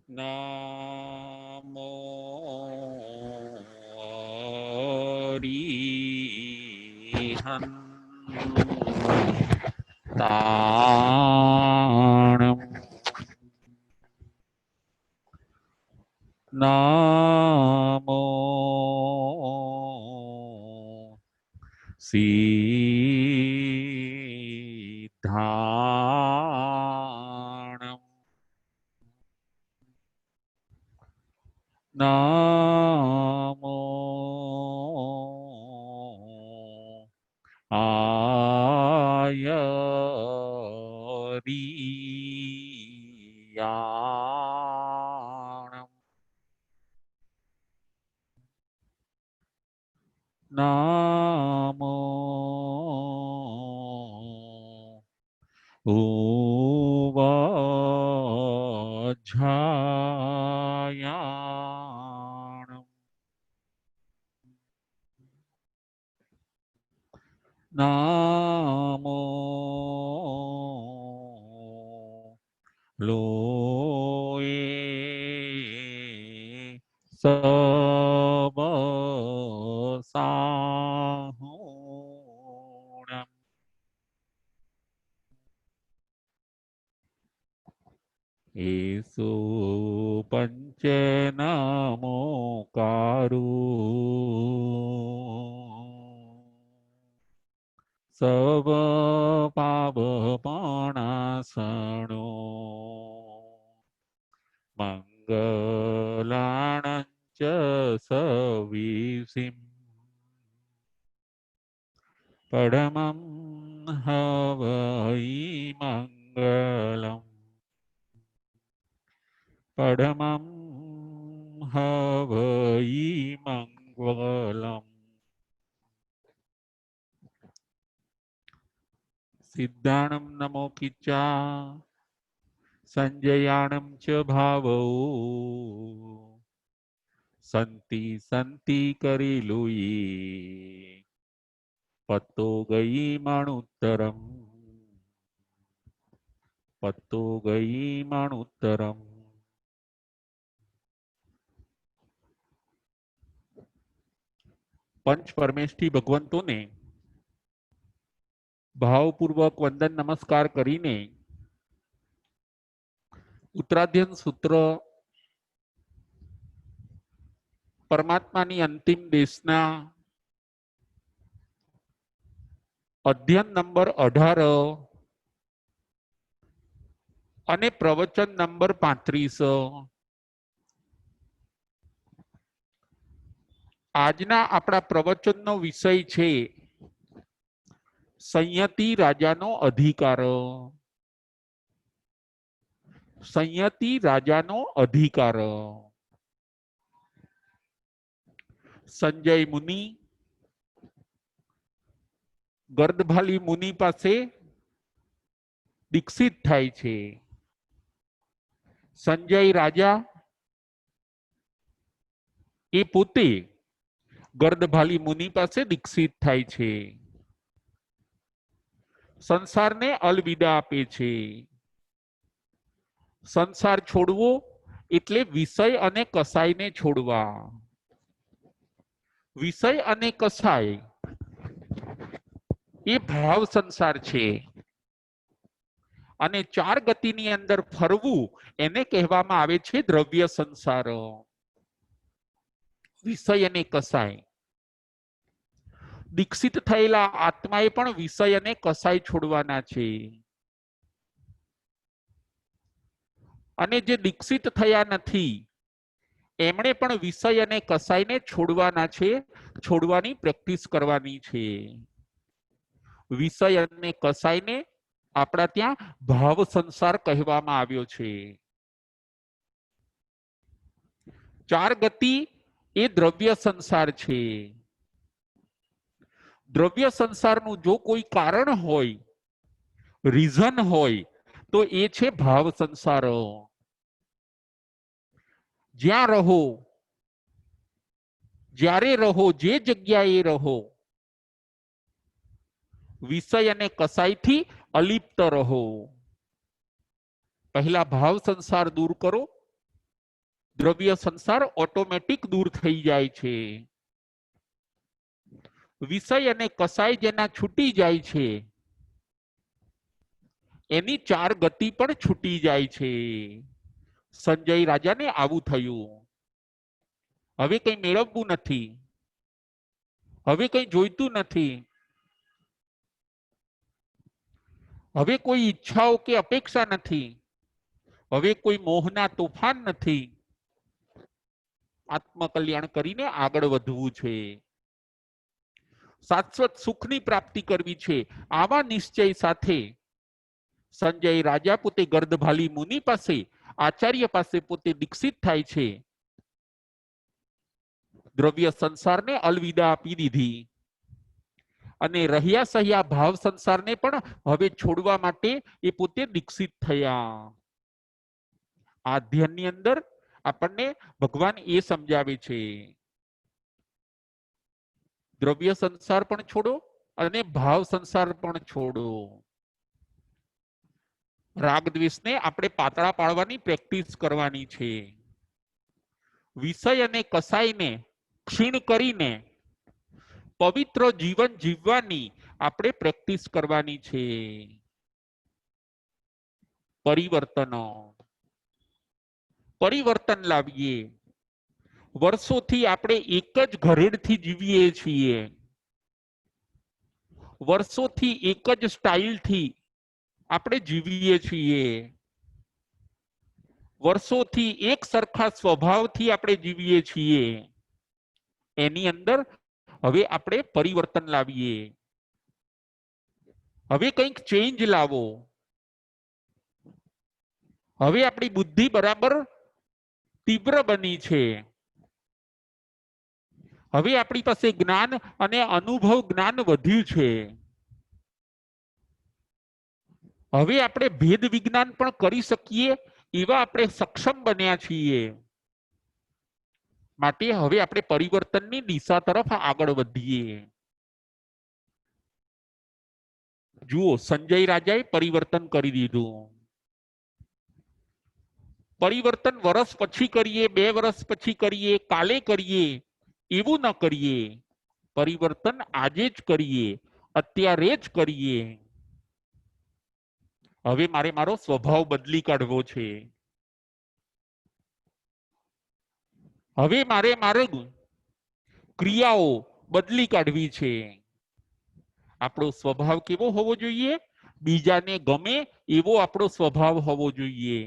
નામો હંતાણમ નામો સિદ્ધાણમ નામો આયરિયાણમ નામો ઉવાજાયાણમ નામો લોએ સબસાહુણમ એસો પંચનામોકારો સબ પાવપણાસણો મંગલાણં ચ સવિસિં પરમં હવૈ મંગલમ પરમં હવૈ મંગલમ સિદ્ધાણમ નમો કિચ્ચા સંજયાણમ ચ ભાવૌ સંતિ સંતિ કરીલુયે પત્તો ગઈ મણુત્તરમ પત્તો ગઈ મણુત્તરમ પંચ પરમેષ્ઠી ભગવંતોને ભાવપૂર્વક વંદન નમસ્કાર કરીને ઉત્તરાધ્યન સૂત્ર પરમાત્માની અંતિમ દેશના અધ્યયન નંબર 18 અને પ્રવચન નંબર 35 આજના આપણા પ્રવચનનો વિષય છે સંયતિ રાજાનો અધિકાર. સંયતિ રાજાનો અધિકાર. સંજય મુનિ ગર્દભાલી મુનિ પાસે દીક્ષિત થાય છે. સંજય રાજા એ પોતે ગર્દભાલી મુનિ પાસે દીક્ષિત થાય છે. સંસારને અલવિદા આપે છે. સંસાર છોડવો એટલે વિષય અને કસાયને છોડવા. વિષય અને કસાય એ ભાવ સંસાર છે અને ચાર ગતિની અંદર ફરવું એને કહેવામાં આવે છે દ્રવ્ય સંસાર. વિષય અને કસાય. દીક્ષિત થયેલા આત્માએ પણ વિષય અને કસાય છોડવાના છે અને જે દીક્ષિત થયા નથી એમણે પણ વિષય અને કસાયને છોડવાના છે. છોડવાની પ્રેક્ટિસ કરવાની છે. વિષય અને કસાયને આપણા ત્યાં ભાવ સંસાર કહેવામાં આવ્યો છે. ચાર ગતિ એ દ્રવ્ય સંસાર છે. દ્રવ્ય સંસારનું જો કોઈ કારણ હોય, રીઝન હોય, તો એ છે ભાવ સંસાર. જ્યાં રહો, જ્યારે રહો, જે જગ્યાએ રહો, વિષય અને કસાયથી અલિપ્ત રહો. પહેલા ભાવ સંસાર દૂર કરો, દ્રવ્ય સંસાર ઓટોમેટિક દૂર થઈ જાય છે. વિષય અને કસાય જેના છૂટી જાય છે એની ચાર ગતિ પણ છૂટી જાય છે. સંજય રાજાને આવું થયું. હવે કઈ મેળવવું નથી, હવે કઈ જોઈતું નથી, હવે કોઈ ઈચ્છાઓ કે અપેક્ષા નથી, હવે કોઈ મોહના તોફાન નથી. આત્મકલ્યાણ કરીને આગળ વધવું છે, શાશ્વત સુખની પ્રાપ્તિ કરવી છે. આવા નિશ્ચય સાથે સંજય રાજા પોતે ગર્દભાલી મુનિ પાસે, આચાર્ય પાસે પોતે દીક્ષિત થાય છે. દ્રવ્ય સંસારને અલવિદા આપી દીધી અને રહ્યા સહ્યા ભાવ સંસારને પણ હવે છોડવા માટે એ પોતે દીક્ષિત થયા. આ અધ્યયનની અંદર આપણને ભગવાન એ સમજાવે છે, દ્રવ્ય સંસાર પણ છોડો અને ભાવ સંસાર પણ છોડો. રાગ દ્વેષને આપણે પાતળા પાડવાની પ્રેક્ટિસ કરવાની છે. વિષય અને કસાયને ક્ષીણ કરીને પવિત્ર જીવન જીવવાની આપણે પ્રેક્ટિસ કરવાની છે. પરિવર્તન લાવીએ. વર્ષોથી આપણે એક જ ઘરેડથી જીવીએ છીએ, વર્ષોથી એક જ સ્ટાઇલથી આપણે જીવીએ છીએ, વર્ષોથી એક સરખા સ્વભાવથી આપણે જીવીએ છીએ. એની અંદર હવે આપણે પરિવર્તન લાવીએ. હવે કંઈક ચેન્જ લાવો. હવે આપણી બુદ્ધિ બરાબર તીવ્ર બની છે. હવે આપણી પાસે જ્ઞાન અને અનુભવ જ્ઞાન વધ્યું છે. હવે આપણે ભેદ વિજ્ઞાન પણ કરી શકીએ એવા આપણે સક્ષમ બન્યા છીએ. માટે હવે આપણે પરિવર્તનની દિશા તરફ આગળ વધીએ. જુઓ, સંજય રાજાએ પરિવર્તન કરી દીધું. પરિવર્તન વર્ષ પછી કરીએ, 2 વર્ષ પછી કરીએ, કાલે કરીએ એવું ન કરીએ. પરિવર્તન આજે જ કરીએ, અત્યારે જ કરીએ. હવે મારે મારો સ્વભાવ બદલી કાઢવો છે. હવે મારે ક્રિયાઓ બદલી કાઢવી છે. આપણો સ્વભાવ કેવો હોવો જોઈએ? બીજાને ગમે એવો આપણો સ્વભાવ હોવો જોઈએ.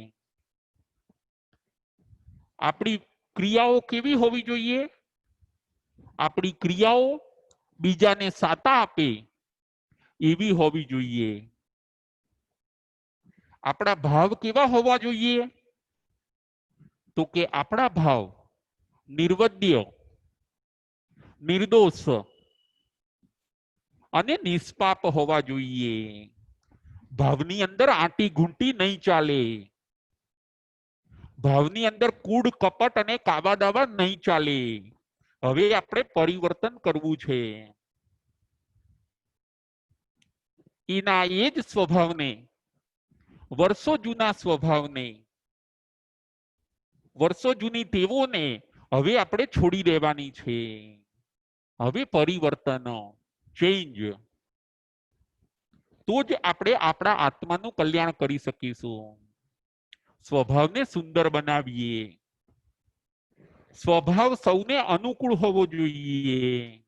આપણી ક્રિયાઓ કેવી હોવી જોઈએ? આપણી ક્રિયાઓ બીજાને સાતા આપે એવી હોવી જોઈએ. આપણા ભાવ કેવા હોવા જોઈએ? તો કે આપણા ભાવ નિર્વદ્ય, નિર્દોષ અને નિષ્પાપ હોવા જોઈએ. ભાવની અંદર આંટી ઘૂંટી નહીં ચાલે. ભાવની અંદર કૂડ કપટ અને કાવા દાવા નહીં ચાલે. હવે આપણે પરિવર્તન કરવું છે. એના એ જ સ્વભાવને, વર્ષો જૂના સ્વભાવને, વર્ષો જૂની ટેવોને હવે આપણે છોડી દેવાની છે. હવે પરિવર્તન, ચેન્જ, તો જ આપણે આપણા આત્માનું કલ્યાણ કરી શકીશું. સ્વભાવને સુંદર બનાવીએ. સ્વભાવ સૌને અનુકૂળ હોવો જોઈએ.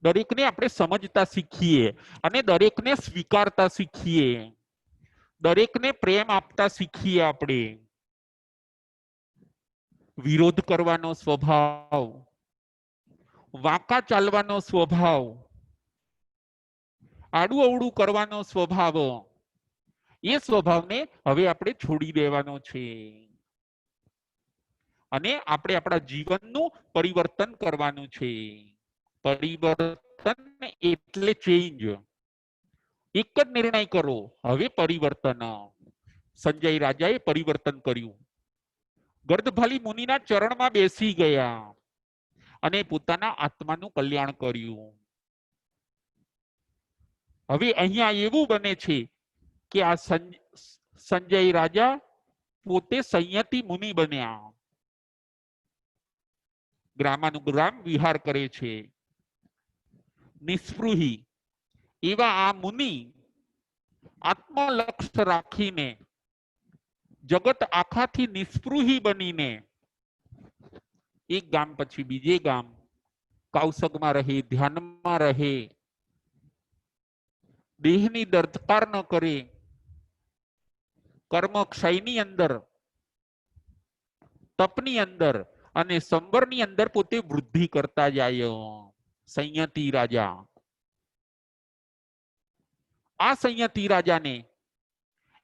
દરેકને આપણે સમજતા શીખીએ અને દરેકને સ્વીકારતા શીખીએ. દરેકને પ્રેમ આપતા શીખીએ. આપણે વિરોધ કરવાનો સ્વભાવ, વાંકા ચાલવાનો સ્વભાવ, આડું અવળું કરવાનો સ્વભાવ, એ સ્વભાવને હવે આપણે છોડી દેવાનો છે. અને આપણે આપણા જીવનનું પરિવર્તન કરવાનું છે. પરિવર્તન એટલે ચેન્જ. એક જ નિર્ણય કરો, હવે પરિવર્તન. સંજય રાજાએ પરિવર્તન કર્યું. ગર્દભાલી મુનિના ચરણમાં બેસી ગયા અને પોતાના આત્માનું કલ્યાણ કર્યું. હવે અહીંયા એવું બને છે કે આ સંજય રાજા પોતે સંયતિ મુનિ બન્યા. ગ્રામાનુગ્રામ વિહાર કરે છે. નિસ્પૃહી એવા આ મુનિ આત્મલક્ષ રાખીને જગત આખાથી નિસ્પૃહી બનીને એક ગામ પછી બીજે ગામ કૌશગમાં રહે, ધ્યાનમાં રહે, દેહની દર્દકાર ન કરે, કર્મ ક્ષયની અંદર, તપની અંદર અને સંવરની અંદર પોતે વૃદ્ધિ કરતા જાય. સંયતિ રાજા, આ સંયતિ રાજાને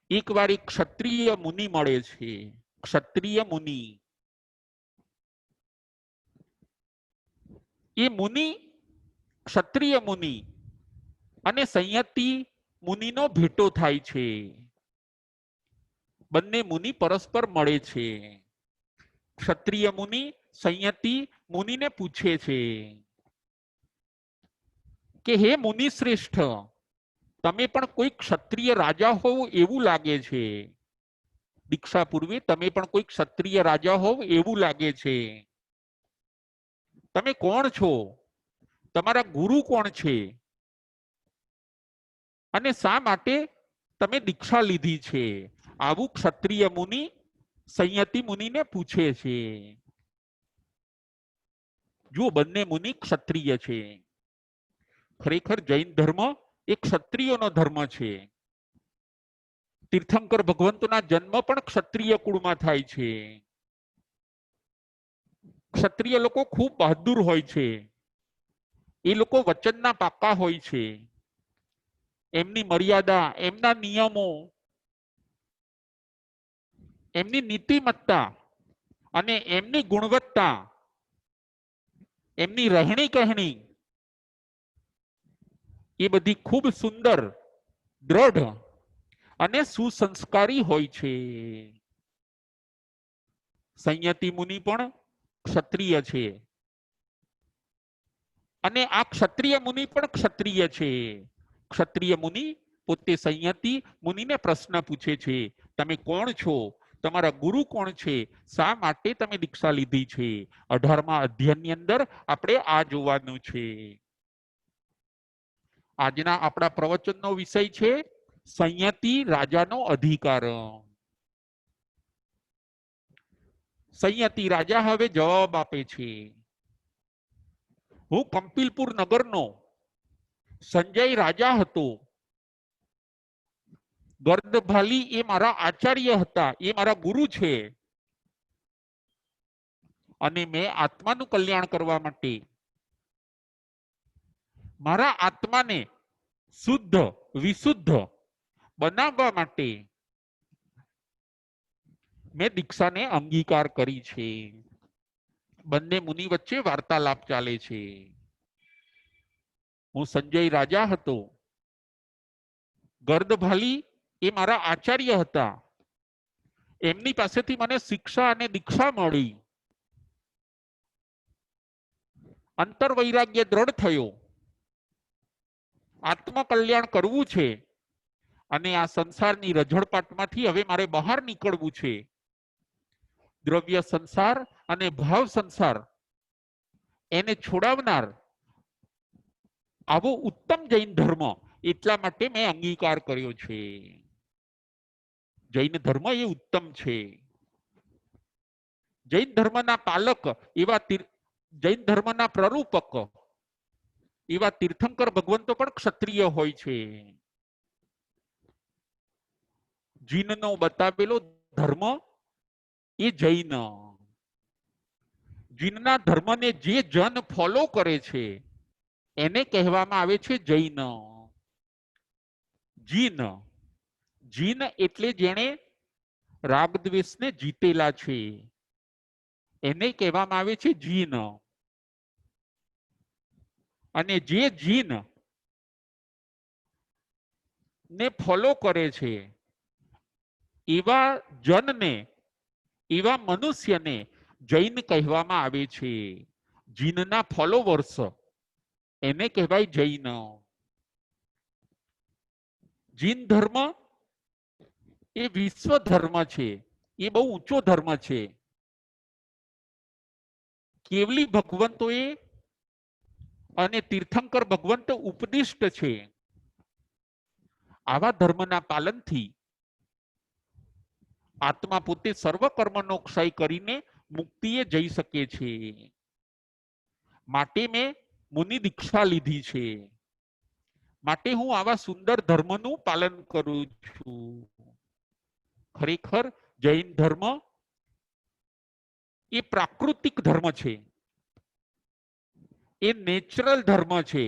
એકવાર એક ક્ષત્રિય મુનિ મળે છે. ક્ષત્રિય મુનિ, એ મુનિ, ક્ષત્રિય મુનિ અને સંયતિ મુનિનો ભેટો થાય છે. બંને મુનિ પરસ્પર મળે છે. ક્ષત્રિય મુનિ સંયતિ મુનિને પૂછે છે કે હે મુનિ શ્રેષ્ઠ, તમે પણ કોઈ ક્ષત્રિય રાજા હોવ એવું લાગે છે. દીક્ષા પૂર્વે તમે પણ કોઈ ક્ષત્રિય રાજા હોવ એવું લાગે છે. તમે કોણ છો? તમારા ગુરુ કોણ છે? અને શા માટે તમે દીક્ષા લીધી છે? આવું ક્ષત્રિય મુનિ સંયતિ મુનિને પૂછે છે. જો બંને મુનિ ક્ષત્રિય છે. ખરેખર જૈન ધર્મ એ ક્ષત્રિયોનો ધર્મ છે. તીર્થંકર ભગવંતના જન્મ પણ ક્ષત્રિય કુળમાં થાય છે. ક્ષત્રિય લોકો ખૂબ બહાદુર હોય છે. એ લોકો વચનના પાકા હોય છે. એમની મર્યાદા, એમના નિયમો, એમની નીતિમત્તા અને એમની ગુણવત્તા, એમની રહેણી કહેણી એ બધી ખૂબ સુંદર, દ્રઢ અને સુસંસ્કારી હોય છે. સંયતિ મુનિ પણ ક્ષત્રિય છે અને આ ક્ષત્રિય મુનિ પણ ક્ષત્રિય છે. ક્ષત્રિય મુનિ પોતે સંયતિ મુનિને પ્રશ્ન પૂછે છે, તમે કોણ છો? તમારા ગુરુ કોણ છે? શા માટે તમે દીક્ષા લીધી છે? 18મા અધ્યાયની અંદર આપણે આ જોવાનું છે. આજના આપણા પ્રવચનનો વિષય છે સંયતિ રાજાનો અધિકાર. સંયતિ રાજા હવે જવાબ આપે છે, હું કંપીલપુર નગરનો સંજય રાજા હતો. ગર્દભાલી એ મારા આચાર્ય હતા, એ મારા ગુરુ છે. અને મેં આત્માનું કલ્યાણ કરવા માટે, મારા આત્માને શુદ્ધ વિશુદ્ધ બનાવવા માટે મેં દીક્ષાને અંગીકાર કરી છે. બંને મુનિ વચ્ચે વાર્તાલાપ ચાલે છે. હું સંજય રાજા હતો. ગર્દભાલી એ મારા આચાર્ય હતા. એમની પાસેથી મને શિક્ષા અને દીક્ષા મળી. અંતર વૈરાગ્ય દ્રઢ થયો. આત્મકલ્યાણ કરવું છે અને આ સંસારની રઝળપાટમાંથી હવે મારે બહાર નીકળવું છે. દ્રવ્ય સંસાર અને ભાવ સંસાર એને છોડાવનાર આવો ઉત્તમ જૈન ધર્મ એટલા માટે મેં અંગીકાર કર્યો છે. જૈન ધર્મ એ ઉત્તમ છે. જૈન ધર્મના પાલક એવા જૈન ધર્મના પ્રરૂપક એવા તીર્થંકર ભગવંતો પણ ક્ષત્રિય હોય છે. જીનનો બતાવેલો ધર્મ એ જૈન. જીનના ધર્મને જે જન ફોલો કરે છે એને કહેવામાં આવે છે જૈન. જીન, જીન એટલે જેણે રાગ દ્વેષને જીતેલા છે એને કહેવામાં આવે છે જીન. અને જે જીન ને ફોલો કરે છે એવા જનને, એવા મનુષ્યને જૈન કહેવામાં આવે છે. જીનના ફોલોવર્સ એને કહેવાય જૈન. જીન ધર્મ એ વિશ્વ ધર્મ છે. એ બહુ ઊંચો ધર્મ છે. કેવલી ભગવંતોએ અને તીર્થંકર ભગવંત ઉપદિષ્ટ છે. આવા ધર્મના પાલનથી આત્મા પોતે સર્વ કર્મનો ક્ષય કરીને મુક્તિએ જઈ શકે છે. માટે મેં મુનિ દીક્ષા લીધી છે. માટે હું આવા સુંદર ધર્મનું પાલન કરું છું. ખરેખર જૈન ધર્મ એ પ્રાકૃતિક ધર્મ છે, એ નેચરલ ધર્મ છે,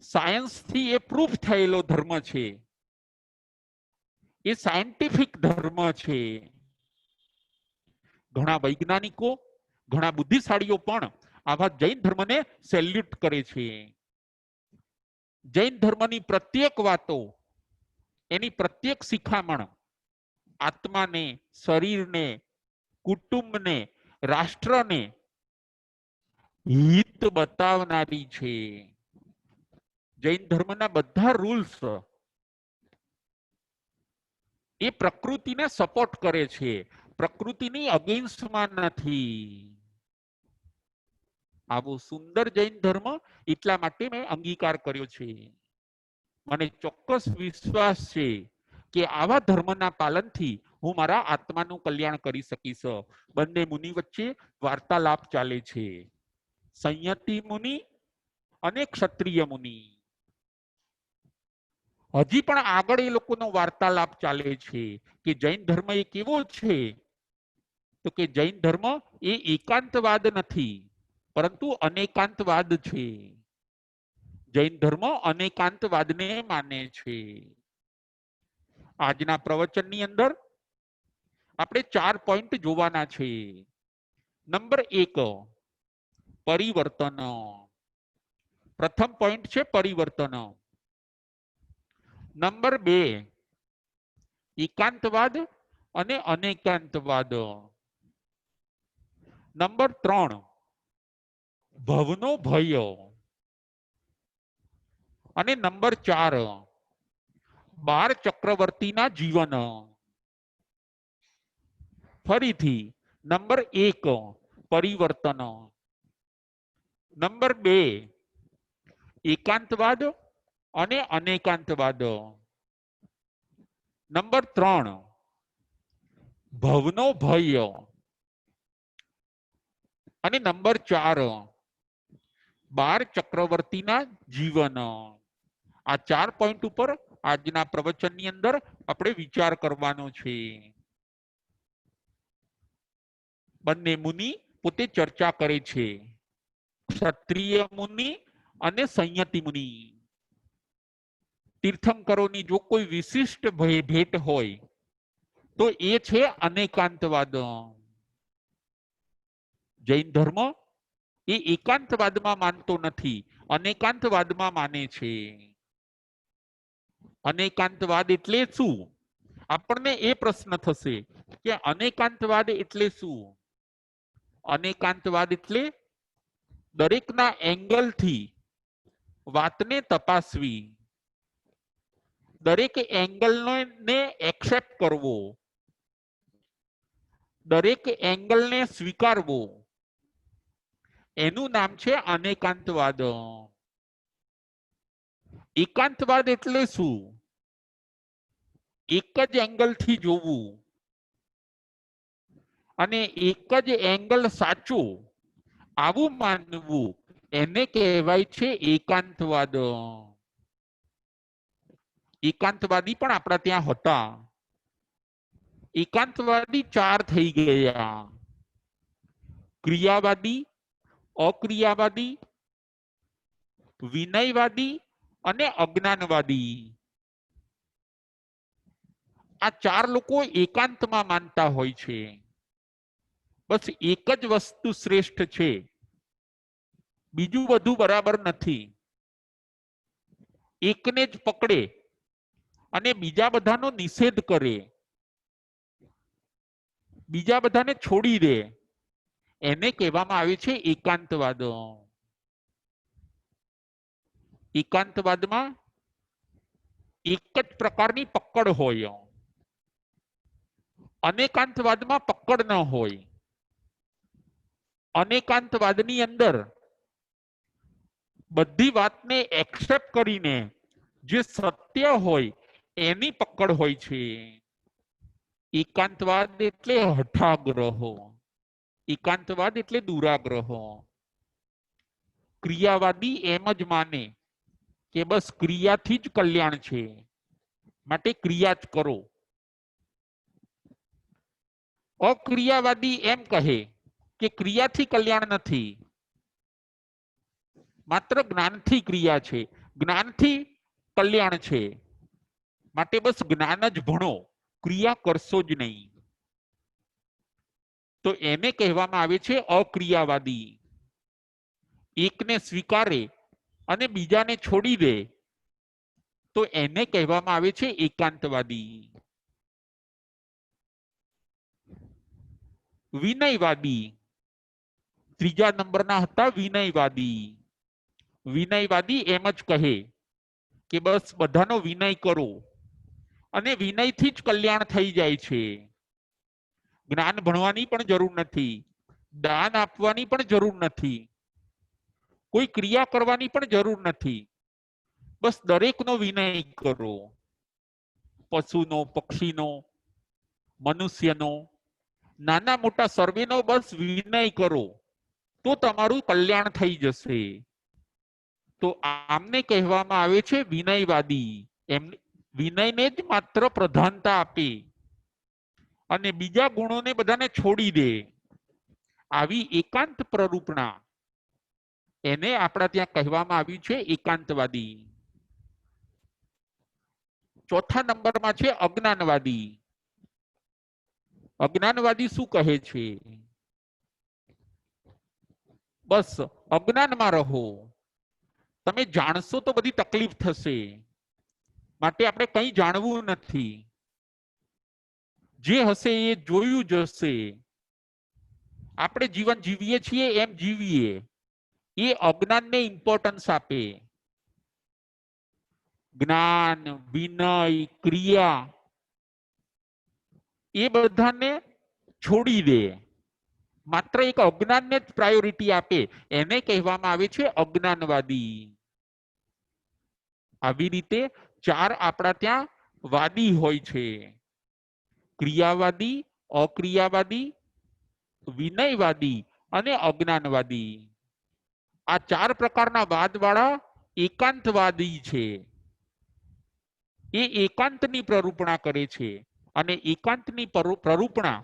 સાયન્સથી એ પ્રૂફ થયેલો ધર્મ છે, એ સાયન્ટિફિક ધર્મ છે. ઘણા વૈજ્ઞાનિકો, ઘણા બુદ્ધિશાળીઓ પણ આવા જૈન ધર્મને સેલ્યુટ કરે છે. જૈન ધર્મની પ્રત્યેક વાતો, એની પ્રત્યેક શિખામણ આત્માને, શરીરને, કુટુંબને, રાષ્ટ્રને હિત બતાવનારી છે. જૈન ધર્મના બધા રૂલ્સ એ પ્રકૃતિને સપોર્ટ કરે છે, પ્રકૃતિની અગેન્સ્ટમાં નથી. આવો સુંદર જૈન ધર્મ એટલા માટે મેં અંગીકાર કર્યો છે. મને ચોક્કસ વિશ્વાસ છે કે આવા ધર્મના પાલનથી હું મારા આત્માનું કલ્યાણ કરી શકીશ. બંને મુનિ વચ્ચે વાર્તાલાપ ચાલે છે, સંયતિ મુનિ અને ક્ષત્રિય મુનિ. હજી પણ આગળ એ લોકોનો વાર્તાલાપ ચાલે છે કે જૈન ધર્મ એ કેવો છે, તો કે જૈન ધર્મ એ એકાંતવાદ નથી, પરંતુ અનેકાંતવાદ છે. જૈન ધર્મ અનેકાંતવાદને માને છે. આજના પ્રવચનની અંદર આપણે 4 પોઈન્ટ જોવાના છે. નંબર 1, પરિવર્તન. પ્રથમ પોઈન્ટ છે પરિવર્તન. નંબર 2, એકાંતવાદ અને અનેકાંતવાદ. નંબર 3, ભવનો ભય. અને નંબર 4, 12 ચક્રવર્તીના જીવન. ફરીથી નંબર 1, પરિવર્તન. નંબર 2, એકાંતવાદ અને અનેકાંતવાદ. નંબર 3, ભવનો ભય. અને નંબર 4, 12 ચક્રવર્તીના જીવન. આ 4 પોઈન્ટ ઉપર આજના પ્રવચનની અંદર આપણે વિચાર કરવાનો છે. બંને મુનિ પોતે ચર્ચા કરે છે, ક્ષત્રિય મુનિ અને સંયતિ મુનિ. તીર્થંકરોની જો કોઈ વિશિષ્ટ ભેટ હોય તો એ છે અનેકાંતવાદ. જૈન ધર્મ એ એકાંતવાદમાં માનતો નથી, અનેકાંતવાદમાં માને છે. અનેકાંતવાદ એટલે શું? આપણને એ પ્રશ્ન થશે કે અનેકાંતવાદ એટલે શું? અનેકાંતવાદ એટલે દરેકના એંગલથી વાતને તપાસવી, દરેક એંગલને એક્સેપ્ટ કરવો, દરેક એંગલને સ્વીકારવો, એનું નામ છે અનેકાંતવાદ. એકાંતવાદ એટલે શું? એક જ એંગલથી જોવું અને એક જ એંગલ સાચું આવું માનવું, એને કહેવાય છે એકાંતવાદ. એકાંતવાદી પણ આપણા ત્યાં હતા. એકાંતવાદી 4 થઈ ગયા: ક્રિયાવાદી, અક્રિયાવાદી, વિનયવાદી અને અજ્ઞાનવાદી. આ 4 લોકો એકાંતમાં માનતા હોય છે. બસ એક જ વસ્તુ શ્રેષ્ઠ છે, બીજું બધું બરાબર નથી. એકને જ પકડે અને બીજા બધાનો નિષેધ કરે, બીજા બધાને છોડી દે, એને કહેવામાં આવે છે એકાંતવાદ. એકાંતવાદમાં એક જ પ્રકારની પકડ હોય, અનેકાંતવાદમાં પકડ ન હોય. અનેકાંતવાદની અંદર બધી વાતને એક્સેપ્ટ કરીને જે સત્ય હોય એની પકડ હોય છે. એકાંતવાદ એટલે હઠાગ્રહો, એકાંતવાદ એટલે દુરાગ્રહો. ક્રિયાવાદી એમ જ માને કે બસ ક્રિયાથી જ કલ્યાણ છે, માટે ક્રિયા જ કરો. અક્રિયાવાદી એમ કહે કે ક્રિયાથી કલ્યાણ નથી, માત્ર જ્ઞાનથી ક્રિયા છે, જ્ઞાનથી કલ્યાણ છે, માટે બસ જ્ઞાન જ ભણો, ક્રિયા કરશો જ નહીં. તો એને કહેવામાં આવે છે અક્રિયાવાદી. એકને સ્વીકારે અને બીજાને છોડી દે તો એને કહેવામાં આવે છે એકાંતવાદી. વિનયવાદી, ત્રીજા નંબરના હતા વિનયવાદી. વિનયવાદી એમ જ કહે કે બસ બધાનો વિનય કરો અને વિનયથી જ કલ્યાણ થઈ જાય છે. જ્ઞાન ભણવાની પણ જરૂર નથી, દાન આપવાની પણ જરૂર નથી, કોઈ ક્રિયા કરવાની પણ જરૂર નથી, બસ દરેકનો વિનય કરો. પશુનો, પક્ષીનો, મનુષ્યનો, નાના મોટા સર્વેનો બસ વિનય કરો તો તમારું કલ્યાણ થઈ જશે. તો આમને કહેવામાં આવે છે વિનયવાદી. એમ વિનયને જ માત્ર પ્રધાનતા આપે અને બીજા ગુણોને બધાને છોડી દે. આવી એકાંત પ્રરૂપણા એને આપણા ત્યાં કહેવામાં આવ્યું છે એકાંતવાદી. ચોથા નંબરમાં છે અજ્ઞાનવાદી. અજ્ઞાનવાદી શું કહે છે? બસ અજ્ઞાનમાં રહો, તમે જાણશો તો બધી તકલીફ થશે, માટે આપણે કંઈ જાણવું નથી, જે હશે એ જોયું જ હશે, આપણે જીવન જીવીએ છીએ એમ જીવીએ. એ અજ્ઞાનને ઇમ્પોર્ટન્સ આપે. જ્ઞાન, વિનય, ક્રિયા એ બધાને છોડી દે, માત્ર એક અજ્ઞાનને જ પ્રાયોરિટી આપે, એને કહેવામાં આવે છે અજ્ઞાનવાદી. આવી રીતે ચાર આપણા ત્યાં વાદી હોય છે: ક્રિયાવાદી, અક્રિયાવાદી, વિનયવાદી અને અજ્ઞાનવાદી. આ ચાર પ્રકારના વાદવાળા એકાંતવાદી છે. એ એકાંતની પ્રરૂપણા કરે છે અને એકાંતની પ્રરૂપણા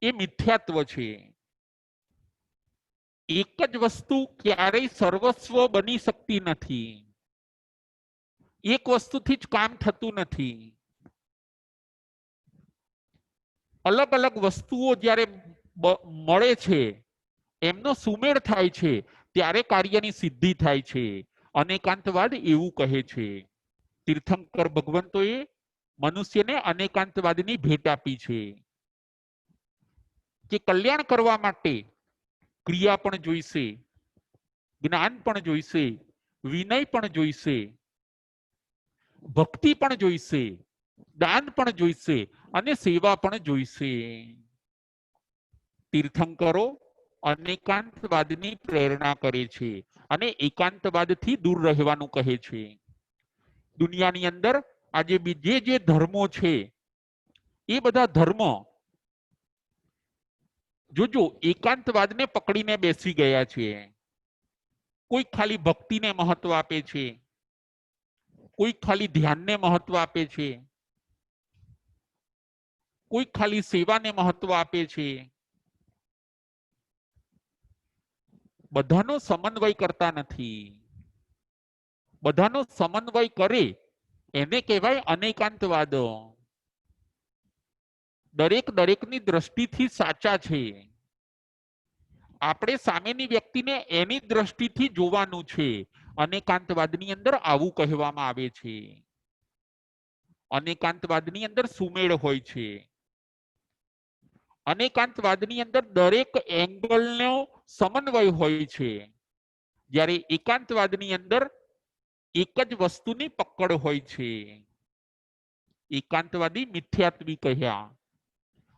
એ મિથ્યાત્વ છે. એક જ વસ્તુ ક્યારેય સર્વસ્વ બની શકતી નથી. એક વસ્તુથી જ કામ થતું નથી. અલગ અલગ વસ્તુઓ જ્યારે મળે છે, એમનો સુમેળ થાય છે, ત્યારે કાર્યની સિદ્ધિ થાય છે. અનેકાંતવાદ એવું કહે છે. તીર્થંકર ભગવંતોએ મનુષ્યને અનેકાંતવાદની ભેટ આપી છે કે કલ્યાણ કરવા માટે ક્રિયા પણ જોઈશે, જ્ઞાન પણ જોઈશે, વિનય પણ જોઈશે, ભક્તિ પણ જોઈશે, દાન પણ જોઈશે અને સેવા પણ જોઈશે. તીર્થંકરો અનેકાંતવાદની પ્રેરણા કરે છે અને એકાંતવાદથી દૂર રહેવાનું કહે છે. દુનિયાની અંદર આજે જે ધર્મો છે એ બધા ધર્મ જોજો એકાંતવાદને પકડીને બેસી ગયા છે. કોઈ ખાલી ભક્તિને મહત્વ આપે છે, કોઈ ખાલી ધ્યાનને મહત્વ આપે છે, કોઈ ખાલી સેવાને મહત્વ આપે છે. બધાનો સમન્વય કરતા નથી. બધાનો સમન્વય કરે એને કહેવાય અનેકાંતવાદ. દરેકની દ્રષ્ટિથી સાચા છે. આપણે સામેની વ્યક્તિને એની દ્રષ્ટિથી જોવાનું છે. અનેકાંતવાદની અંદર આવું કહેવામાં આવે છે. અનેકાંતવાદની અંદર સુમેળ હોય છે. અનેકાંતવાદની અંદર દરેક એંગલનો સમન્વય હોય છે, જ્યારે એકાંતવાદની અંદર એક જ વસ્તુની પકડ હોય છે. એકાંતવાદી મિથ્યાત્વી કહ્યા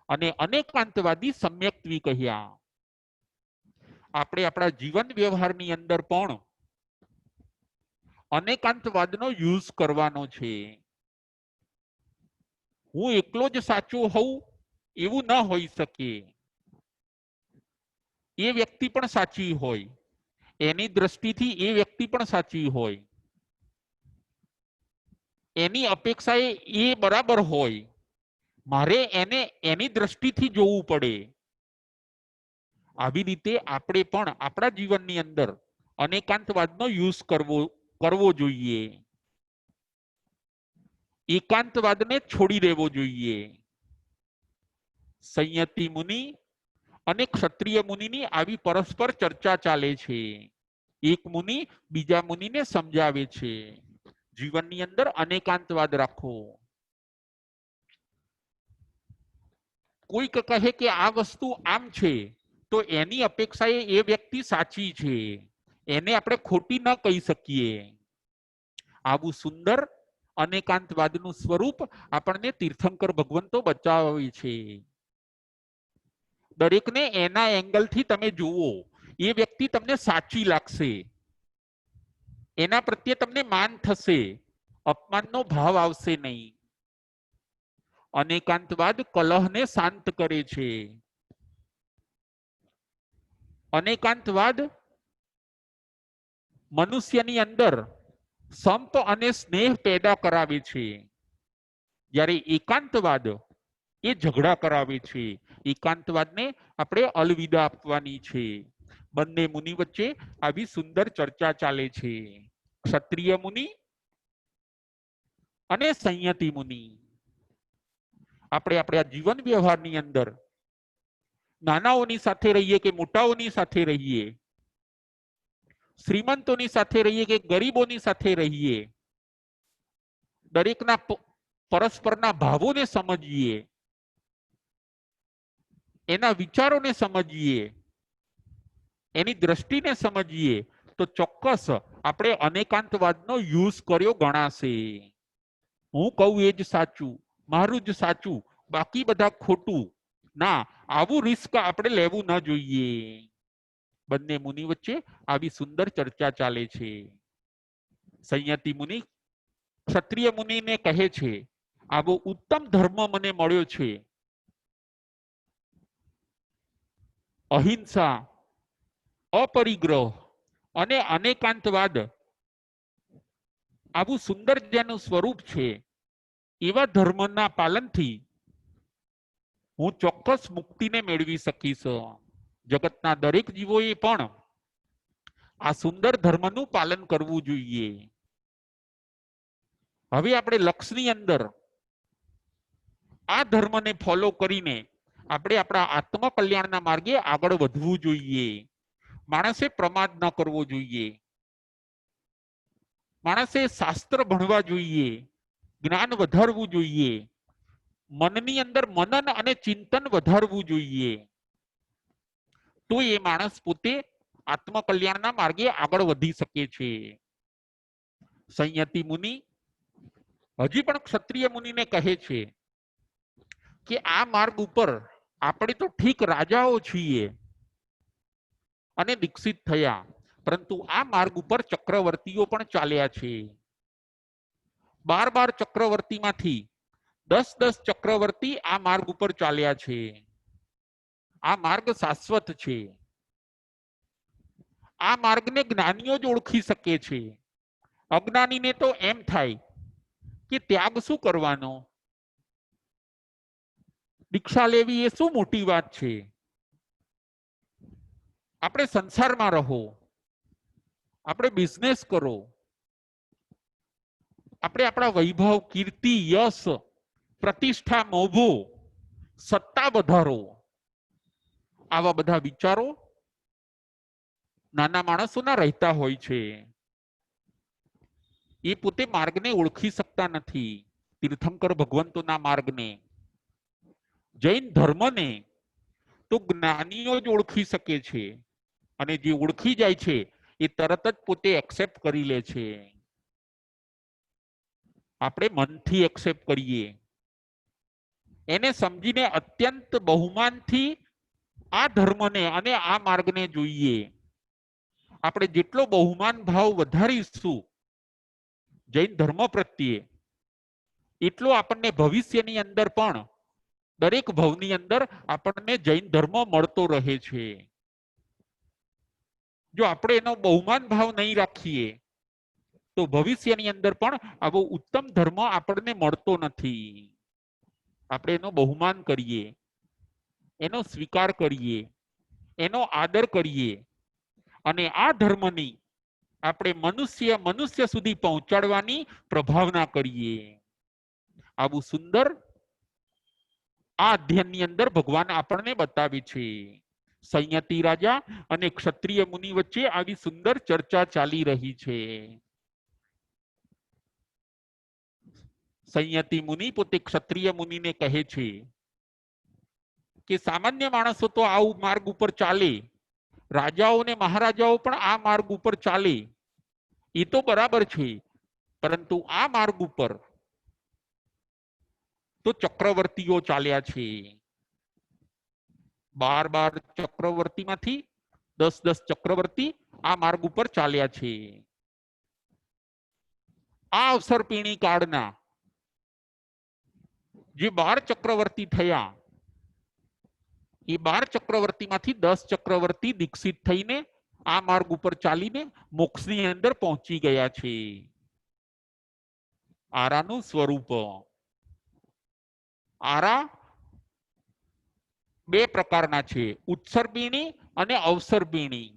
અને અનેકાંતવાદી સમ્યક્ત્વી કહ્યા. આપણે આપણા જીવન વ્યવહારની અંદર પણ અનેકાંતવાદનો યુઝ કરવાનો છે. હું એકલો જ સાચો હોઉં એવું ન હોઈ શકે. એ વ્યક્તિ પણ સાચી હોય, એની દ્રષ્ટિથી એ વ્યક્તિ પણ સાચી હોય, એની અપેક્ષાએ એ બરાબર હોય, મારે એને એની દ્રષ્ટિથી જોવું પડે. આવી રીતે આપણે પણ આપણા જીવનની અંદર અનેકાંતવાદનો યુઝ કરવો જોઈએ. એકાંતવાદને છોડી દેવો જોઈએ. સંયતિ મુનિ અને ક્ષત્રિય મુનિની આવી પરસ્પર ચર્ચા ચાલે છે. એક મુનિ બીજા મુનિને સમજાવે છે. જીવનની અંદર અનેકાંતવાદ રાખો. કોઈક કહે કે આ વસ્તુ આમ છે, તો એની અપેક્ષાએ એ વ્યક્તિ સાચી છે, એને આપણે ખોટી ન કહી શકીએ. આવું સુંદર અનેકાંતવાદનું સ્વરૂપ આપણને તીર્થંકર ભગવંતો બચાવે છે. દરેકને એના એંગલથી તમે જુઓ, એ વ્યક્તિ તમને સાચી લાગશે, એના પ્રત્યે તમને માન થશે, અપમાનનો ભાવ આવશે નહીં. અનેકાંતવાદ કલહને શાંત કરે છે. અનેકાંતવાદ મનુષ્યની અંદર સંપ અને સ્નેહ પેદા કરાવે છે, જ્યારે એકાંતવાદ એ ઝઘડા કરાવે છે. એકાંતવાદને આપણે અલવિદા આપવાની છે. બંને મુનિ વચ્ચે આવી સુંદર ચર્ચા ચાલે છે. ક્ષત્રિય મુનિ અને સંયતિ મુનિ. આપણે આપણા જીવન વ્યવહારની અંદર નાનાઓની સાથે રહીએ કે મોટાઓની સાથે રહીએ, શ્રીમંતોની સાથે રહીએ કે ગરીબોની સાથે રહીએ, દરેકના પરસ્પરના ભાવોને સમજીએ, એના વિચારોને સમજીએ, એની દ્રષ્ટિને સમજીએ, તો ચોક્કસ આપણે અનેકાંતવાદનો યુઝ કર્યો ગણાશે. હું કહું એ જ સાચું, મારું જ સાચું, બાકી બધા ખોટું. ના, આવું રિસ્ક આપણે લેવું ન જોઈએ. બંને મુનિ વચ્ચે આવી સુંદર ચર્ચા ચાલે છે. સંયતિ મુનિ ક્ષત્રિય મુનિને કહે છે, આવો ઉત્તમ ધર્મ મને મળ્યો છે. અહિંસા, અપરિગ્રહ અને અનેકાંતવાદ, આવું સુંદર જેનું સ્વરૂપ છે, એવા ધર્મના પાલનથી હું ચોક્કસ મુક્તિને મેળવી શકીશ. જગતના દરેક જીવોએ પણ આ સુંદર ધર્મનું પાલન કરવું જોઈએ. હવે આપણે લક્ષની અંદર આ ધર્મને ફોલો કરીને આપણે આપણા આત્મકલ્યાણના માર્ગે આગળ વધવું જોઈએ. માણસે પ્રમાદ ન કરવો જોઈએ. માણસે શાસ્ત્ર ભણવા જોઈએ, જ્ઞાન વધારવું જોઈએ, મનની અંદર મનન અને ચિંતન વધારવું જોઈએ. તો એ માણસ પોતે આત્મકલ્યાણના માર્ગે આગળ વધી શકે છે. સંયતિ મુનિ હજી પણ ક્ષત્રિય મુનિને કહે છે કે આ માર્ગ ઉપર આપણે તો ઠીક રાજાઓ છીએ અને દીક્ષિત થયા, પરંતુ આ માર્ગ ઉપર ચક્રવર્તીઓ પણ ચાલ્યા છે. 12 ચક્રવર્તીમાંથી 10 ચક્રવર્તી આ માર્ગ ઉપર ચાલ્યા છે. આ માર્ગ શાશ્વત છે. આ માર્ગને જ્ઞાનીઓ જ ઓળખી શકે છે. અજ્ઞાનીને તો એમ થાય કે ત્યાગ શું કરવાનો, દીક્ષા લેવી એ શું મોટી વાત છે, આપણે સંસારમાં રહો, આપણે બિઝનેસ કરો, આપણે આપણા વૈભવ, કીર્તિ, યશ, પ્રતિષ્ઠા, મોભો, સત્તા વધારો, આવા બધા વિચારો નાના માણસોના રહેતા હોય છે. એ પોતે માર્ગને ઓળખી શકતા નથી, તીર્થંકર ભગવંતોના માર્ગને. જૈન ધર્મને તો જ્ઞાનીઓ જ ઓળખી શકે છે, અને જે ઓળખી જાય છે એ તરત જ પોતે એક્સેપ્ટ કરી લે છે. આપણે મનથી એક્સેપ્ટ કરીએ, એને સમજીને અત્યંત બહુમાનથી આ ધર્મને અને આ માર્ગને જોઈએ. આપણે જેટલો બહુમાન ભાવ વધારીશું જૈન ધર્મ પ્રત્યે, એટલો આપણને ભવિષ્યની અંદર પણ દરેક ભવની અંદર આપણને જૈન ધર્મ મળતો રહે છે. જો આપણે એનો બહુમાન ભાવ નહીં રાખીએ તો ભવિષ્યની અંદર પણ આવો ઉત્તમ ધર્મ આપણને મળતો નથી. આપણે એનો બહુમાન કરીએ, એનો સ્વીકાર કરીએ, એનો આદર કરીએ અને આ ધર્મની આપણે મનુષ્ય સુધી પહોંચાડવાની પ્રભાવના કરીએ. આવું સુંદર આ અધ્યયનની અંદર ભગવાન આપણને બતાવે છે. સંયતિ રાજા અને ક્ષત્રિય મુનિ વચ્ચે આવી સુંદર ચર્ચા ચાલી રહી છે. સંયતિ મુનિ પોતે ક્ષત્રિય મુનિને કહે છે કે સામાન્ય માણસો તો આ માર્ગ ઉપર ચાલે, રાજાઓ ને મહારાજાઓ પણ આ માર્ગ ઉપર ચાલે, એ તો બરાબર છે, પરંતુ આ માર્ગ ઉપર તો ચક્રવર્તીઓ ચાલ્યા છે. 12 ચક્રવર્તીમાંથી 10 ચક્રવર્તી આ માર્ગ ઉપર ચાલ્યા છે. આ અવસર પીણી કાળના જે 12 ચક્રવર્તી થયા, એ 12 ચક્રવર્તીમાંથી 10 ચક્રવર્તી દીક્ષિત થઈને આ માર્ગ ઉપર ચાલીને મોક્ષની અંદર પહોંચી ગયા છે. આરાનું સ્વરૂપ. આરા બે પ્રકારના છે, ઉત્સર્પિણી અને અવસર્પિણી.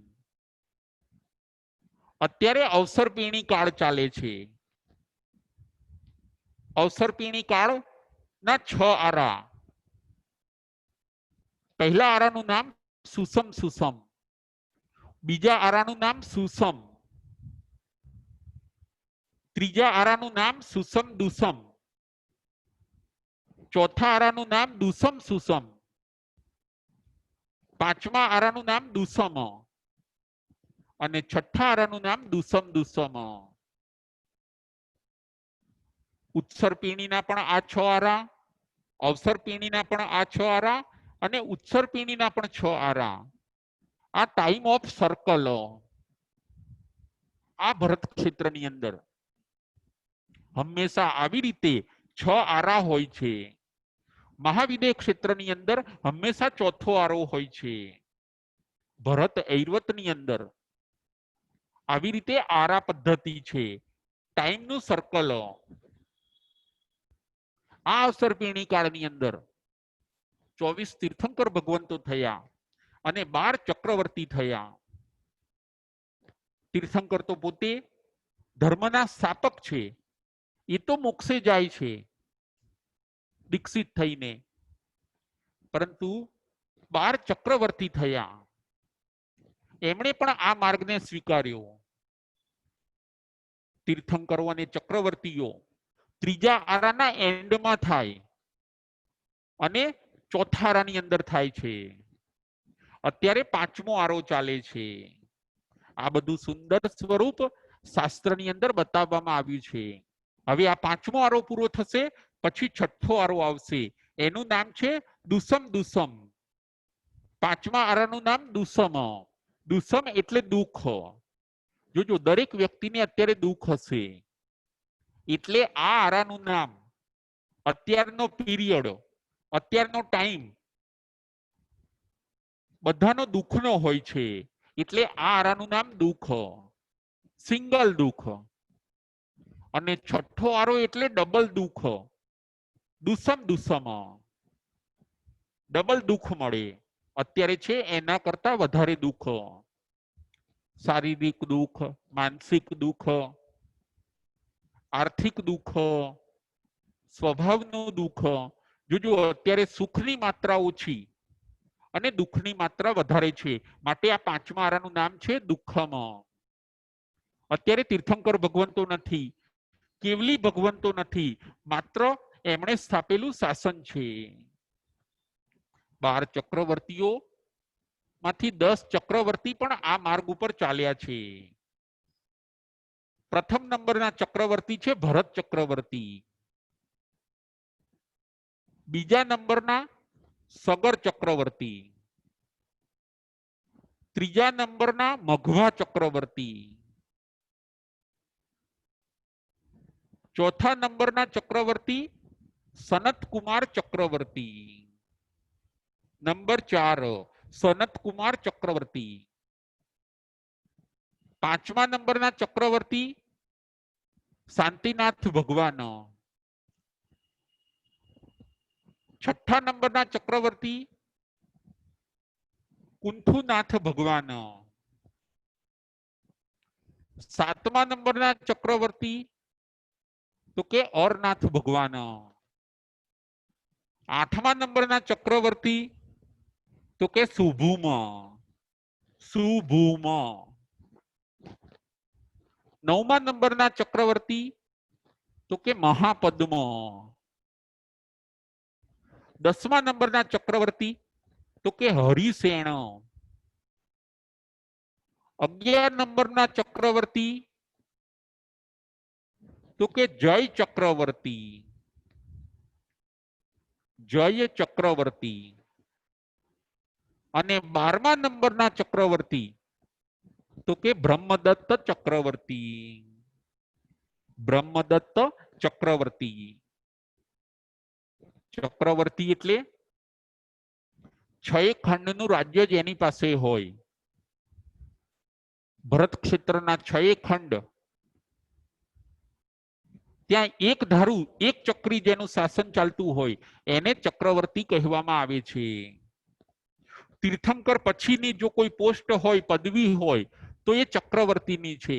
અત્યારે અવસર્પિણી કાળ ચાલે છે. અવસર્પિણી કાળ ના 6 આરા. પહેલા આરાનું નામ સુસમ સુસમ, બીજા આરાનું નામ સુસમ, ત્રીજા આરાનું નામ સુસમ દુસમ, ચોથા આરાનું નામ દુસમ સુસમ, પાંચમા આરાનું નામ દુસમ અને છઠ્ઠા આરાનું નામ દુસમ દુસમ. ઉત્સર્પિણીના પણ આ 6 આરા, અવસર્પિણીના પણ આ 6 આરા અને ઉત્સર્પિણીના પણ 6 આરા. આ ટાઈમ ઓફ સર્કલ આ ભરત ક્ષેત્રની અંદર હંમેશા આવી રીતે 6 આરા હોય છે. મહાવિદેહ ક્ષેત્રની અંદર હંમેશા ચોથો આરો હોય છે. ભરત ઐવતની અંદર આવી રીતે આરા પદ્ધતિ છે, ટાઈમનું સર્કલ. આ અવસર્પિણી કાળની અંદર 24 તીર્થંકર ભગવંતો થયા અને 12 ચક્રવર્તી થયા. તીર્થંકર તો પોતે ધર્મના સ્થાપક છે, એ તો મોક્ષે જાય છે દીક્ષિત થઈને, પરંતુ 12 ચક્રવર્તી થયા, એમણે પણ આ માર્ગને સ્વીકાર્યો. તીર્થંકરો અને ચક્રવર્તીઓ ત્રીજા આરાના એન્ડમાં થાય અને ચોથા આરાની અંદર થાય છે. અત્યારે 5મો આરો ચાલે છે. આ બધું સુંદર સ્વરૂપ શાસ્ત્રની અંદર બતાવવામાં આવ્યું છે. હવે આ 5મો આરો પૂરો થશે પછી 6થો આરો આવશે, એનું નામ છે દુસમ દુસમ. 5મા આરાનું નામ દુસમ. દુસમ એટલે દુઃખ. જોજો દરેક વ્યક્તિને અત્યારે દુઃખ હશે, એટલે આ આરાનું નામ, અત્યારનો પીરિયડ, અત્યારનો ટાઈમ બધાનો દુઃખનો હોય છે, એટલે આ આરાનું નામ દુઃખ, સિંગલ દુઃખ. અને 6થો આરો એટલે ડબલ દુઃખ, દુસમ દુસમ. ડબલ દુઃખ મળે અત્યારે છે એના કરતા વધારે દુઃખ. શારીરિક દુઃખ, માનસિક દુઃખ, આર્થિક દુઃખ, સ્વભાવનું દુઃખ. જોજો અત્યારે સુખની માત્રા ઓછી અને દુઃખની માત્રા વધારે છે, માટે આ 5મા આરાનું નામ છે દુઃખમ. અત્યારે તીર્થંકર ભગવંતો નથી, કેવલી ભગવંતો નથી, માત્ર એમણે સ્થાપેલું શાસન છે. 12 ચક્રવર્તીઓ માંથી 10 ચક્રવર્તી પણ આ માર્ગ ઉપર ચાલ્યા છે. પ્રથમ નંબરના ચક્રવર્તી છે ભરત ચક્રવર્તી, બીજા નંબરના સગર ચક્રવર્તી, ત્રીજા નંબરના મઘવા ચક્રવર્તી, ચોથા નંબરના ચક્રવર્તી સનત કુમાર ચક્રવર્તી, નંબર 4 સનત કુમાર ચક્રવર્તી, પાંચમા નંબરના ચક્રવર્તી શાંતિનાથ ભગવાન, છઠ્ઠા નંબરના ચક્રવર્તી કુંથુનાથ ભગવાન, સાતમા નંબરના ચક્રવર્તી તો કે ઓરનાથ ભગવાન, આઠમા નંબરના ચક્રવર્તી તો કે સુભૂમ, સુભૂમ, નવમા નંબરના ચક્રવર્તી તો કે મહાપદ્મ, દસમા નંબરના ચક્રવર્તી તો કે હરિસેન, 11 નંબરના ચક્રવર્તી તો કે જય ચક્રવર્તી, જય ચક્રવર્તી, અને 12મા નંબરના ચક્રવર્તી તો કે બ્રહ્મદત્ત ચક્રવર્તી, બ્રહ્મદત્ત ચક્રવર્તી. ચક્રવર્તી એટલે 6 ખંડનું રાજ્ય જેની પાસે હોય, ભરત ક્ષેત્રના 6 ખંડ, ત્યાં એક ધારું એક ચક્રી જેનું શાસન ચાલતું હોય એને ચક્રવર્તી કહેવામાં આવે છે. તીર્થંકર પછીની જો કોઈ પોસ્ટ હોય, પદવી હોય તો એ ચક્રવર્તીની છે.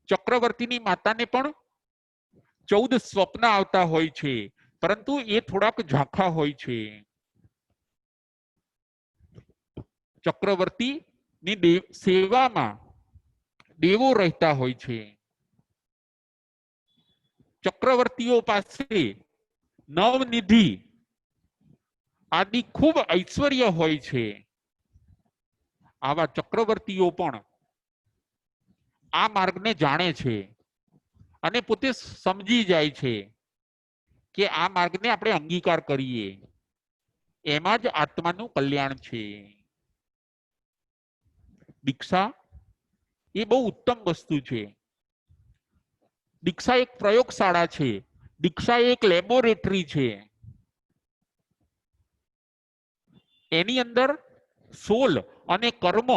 ચક્રવર્તીની માતાને પણ 14 સ્વપ્ન આવતા હોય છે, પરંતુ એ થોડાક ઝાંખા હોય છે. ચક્રવર્તીની સેવામાં દેવો રહેતા હોય છે. ચક્રવર્તીઓ પાસે નવનિધિ આદિ ખૂબ ઐશ્વર્ય હોય છે. આવા ચક્રવર્તીઓ પણ આ માર્ગને જાણે છે અને પોતે સમજી જાય છે કે આ માર્ગને આપણે અંગીકાર કરીએ, એમાં જ આત્માનું કલ્યાણ છે. દીક્ષા એ બહુ ઉત્તમ વસ્તુ છે. દીક્ષા એક પ્રયોગશાળા છે, દીક્ષા એક લેબોરેટરી છે. એની અંદર સોલ અને કર્મ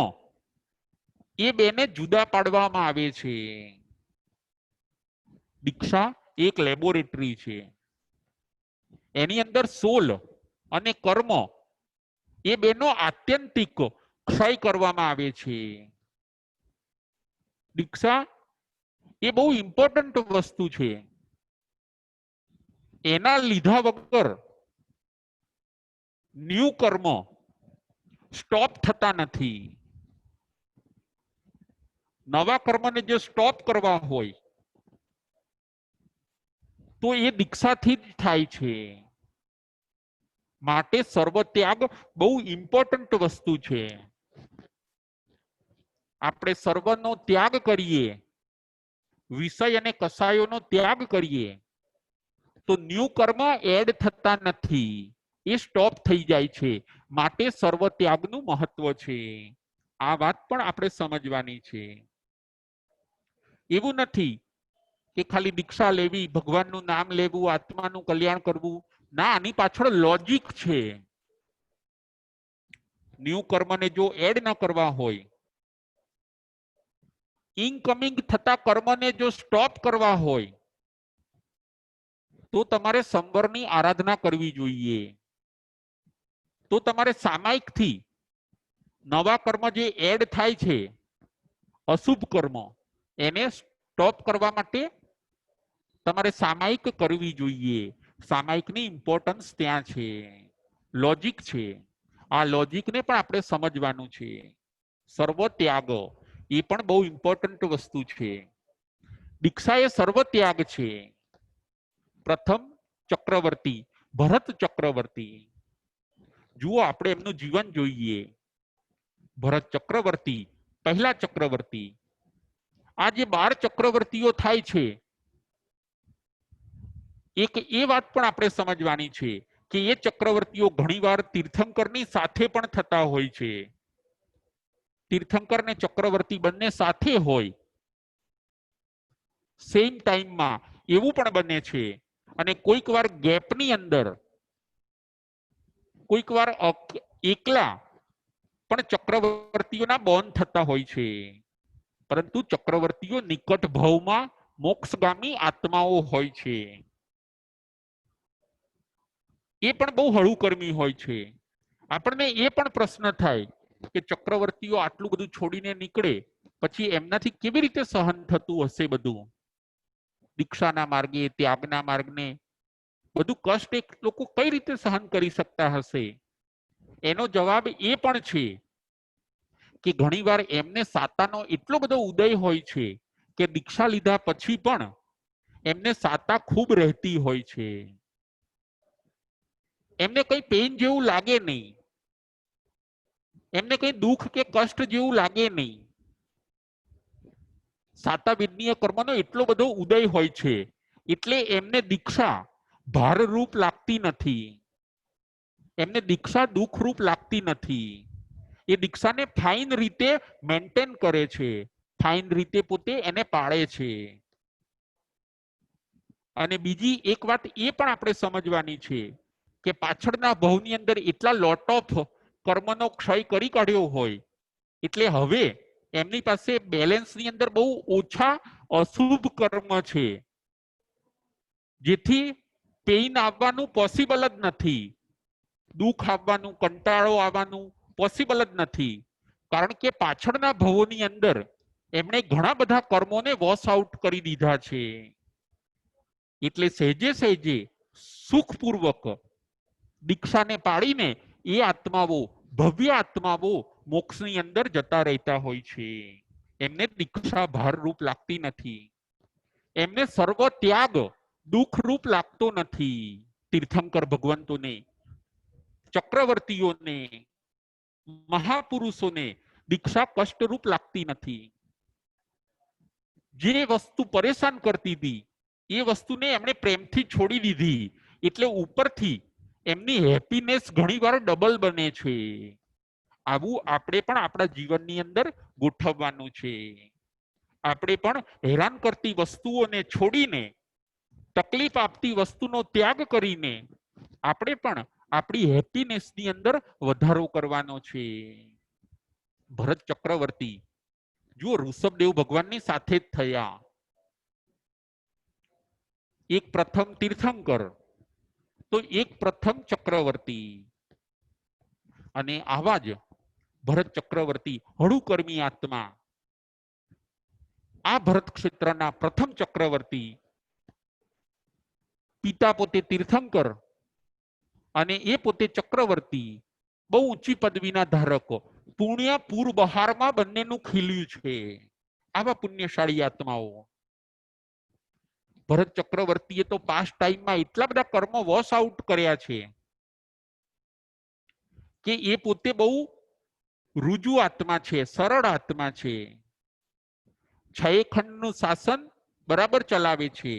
એ બેને જુદા પાડવામાં આવે છે. દીક્ષા એક લેબોરેટરી છે. એની અંદર સોલ અને કર્મ એ બેનો આત્યંતિક ક્ષય કરવામાં આવે છે. દીક્ષા એ બહુ ઇમ્પોર્ટન્ટ વસ્તુ છે. એના લીધા વગર ન્યુ કર્મ સ્ટોપ થતા નથી. નવા કર્મને જો સ્ટોપ કરવા હોય તો એ દીક્ષાથી જ થાય છે. માટે સર્વત્યાગ બહુ ઇમ્પોર્ટન્ટ વસ્તુ છે. આપણે સર્વનો ત્યાગ કરીએ, વિષય અને કસાયોનો ત્યાગ કરીએ તો ન્યુ કર્મ એડ થતા નથી, એ સ્ટોપ થઈ જાય છે. માટે સર્વ ત્યાગનું મહત્વ છે. આ વાત પણ આપણે સમજવાની છે. એવું નથી કે ખાલી દીક્ષા લેવી, ભગવાનનું નામ લેવું, આત્માનું કલ્યાણ કરવું. ના, આની પાછળ લોજિક છે. ન્યુ કર્મને જો એડ ન કરવા હોય, ઇનકમિંગ થતા કર્મને જો સ્ટોપ કરવા હોય તો તમારે સંવરની આરાધના કરવી જોઈએ. તો તમારે સામાયિકથી નવા કર્મ જે એડ થાય છે, અશુભ કર્મ, એને સ્ટોપ કરવા માટે તમારે સામાયિક કરવી જોઈએ. સામાયિકની ઇમ્પોર્ટન્સ ત્યાં છે, લોજિક છે. આ લોજિકને પણ આપણે સમજવાનું છે. સર્વ ત્યાગ એ પણ બહુ ઇમ્પોર્ટન્ટ વસ્તુ છે. દીક્ષા એ સર્વ ત્યાગ છે. પ્રથમ ચક્રવર્તી ભરત ચક્રવર્તી, જુઓ આપણે એમનું જીવન જોઈએ. ભરત ચક્રવર્તી પહેલા ચક્રવર્તી. આ જે 12 ચક્રવર્તીઓ થાય છે, એક એ વાત પણ આપણે સમજવાની છે કે એ ચક્રવર્તીઓ ઘણીવાર તીર્થંકરની સાથે પણ થતા હોય છે. तीर्थंकर ने चक्रवर्ती बने साथे होय सेम टाइम में एवं पण बने छे अने कोईक वार गेपनी अंदर कोईक वार एकला पण चक्रवर्तीओना बोन थता होय छे परंतु चक्रवर्तीओ निकट भावमां मोक्षगामी आत्माओ होय छे ए पण बहु हळुकर्मी होय छे आपणे ए पण प्रश्न थाय के चक्रवर्तीओ आटલું બધું છોડીને નીકળે પછી એમનાથી કેવી રીતે સહન થતું હશે બધું દીક્ષાના માર્ગે ત્યાગના માર્ગને બધું કષ્ટ એક લોકો કઈ રીતે સહન કરી શકતા હશે એનો જવાબ એ પણ છે કે ઘણીવાર એમને સાતાનો એટલો બધો ઉદય હોય છે કે દીક્ષા લીધા પછી પણ એમને સાતા ખૂબ રહેતી હોય છે એમને કઈ પેન જેવું લાગે નહીં એમને કઈ દુઃખ કે કષ્ટ જેવું લાગે નહીં સાતા વિદ્ય કર્મનો એટલો બધો ઉદય હોય છે એટલે એમને દીક્ષા ભારરૂપ લાગતી નથી એમને દીક્ષા દુઃખરૂપ લાગતી નથી એ દીક્ષાને ફાઇન રીતે મેન્ટેન કરે છે ફાઇન રીતે પોતે એને પાળે છે અને બીજી એક વાત એ પણ આપણે સમજવાની છે કે પાછળના ભવની અંદર એટલા લોટ ઓફ કર્મનો ક્ષય કરી કાઢ્યો હોય એટલે હવે એમની પાસે બેલેન્સની અંદર બહુ ઓછા અશુભ કર્મ છે જેથી પેઇન આવવાનું પોસિબલ જ નથી દુઃખ આવવાનું કંટાળો આવવાનું પોસિબલ જ નથી કારણ કે પાછળના ભવોની અંદર એમણે ઘણા બધા કર્મોને વોશ આઉટ કરી દીધા છે એટલે સહેજે સહેજે સુખપૂર્વક દીક્ષાને પાડીને એ આત્માઓ ભવ્ય આત્માઓ મોક્ષની અંદર જતા રહેતા હોય છે એમને દીક્ષા ભારરૂપ લાગતી નથી એમને સર્વ ત્યાગ દુઃખરૂપ લાગતો નથી તીર્થંકર ભગવંતોને ચક્રવર્તીઓને મહાપુરુષોને દીક્ષા કષ્ટરૂપ લાગતી નથી જે વસ્તુ પરેશાન કરતી હતી એ વસ્તુને એમણે પ્રેમથી છોડી દીધી એટલે ઉપરથી એમની હેપીનેસ ઘણીવાર ડબલ બને છે આવું આપણે પણ આપણા જીવનની અંદર ગોઠવવાનું છે આપણે પણ હેરાન કરતી વસ્તુઓને છોડીને તકલીફ આપતી વસ્તુનો ત્યાગ કરીને આપણે પણ આપણી હેપીનેસની અંદર વધારો કરવાનો છે ભરત ચક્રવર્તી જો ઋષભદેવ ભગવાનની સાથે જ થયા એક પ્રથમ તીર્થંકર તો એક પ્રથમ ચક્રવર્તી અને આવા જ ભરત ચક્રવર્તી હળુકર્મી આત્મા આ ભરત ક્ષેત્રના પ્રથમ ચક્રવર્તી પિતા પોતે તીર્થંકર અને એ પોતે ચક્રવર્તી બહુ ઊંચી પદવીના ધારકો પુણ્ય પૂર બહારમાં બંનેનું ખીલ્યું છે આવા પુણ્યશાળી આત્માઓ ભરત ચક્રવર્તીએ તો પાસ્ટ ટાઈમમાં એટલા બધા કર્મો વોશ આઉટ કર્યા છે કે એ પોતે બહુ રુજુ આત્મા છે સરળ આત્મા છે છયખંડનું શાસન બરાબર ચલાવે છે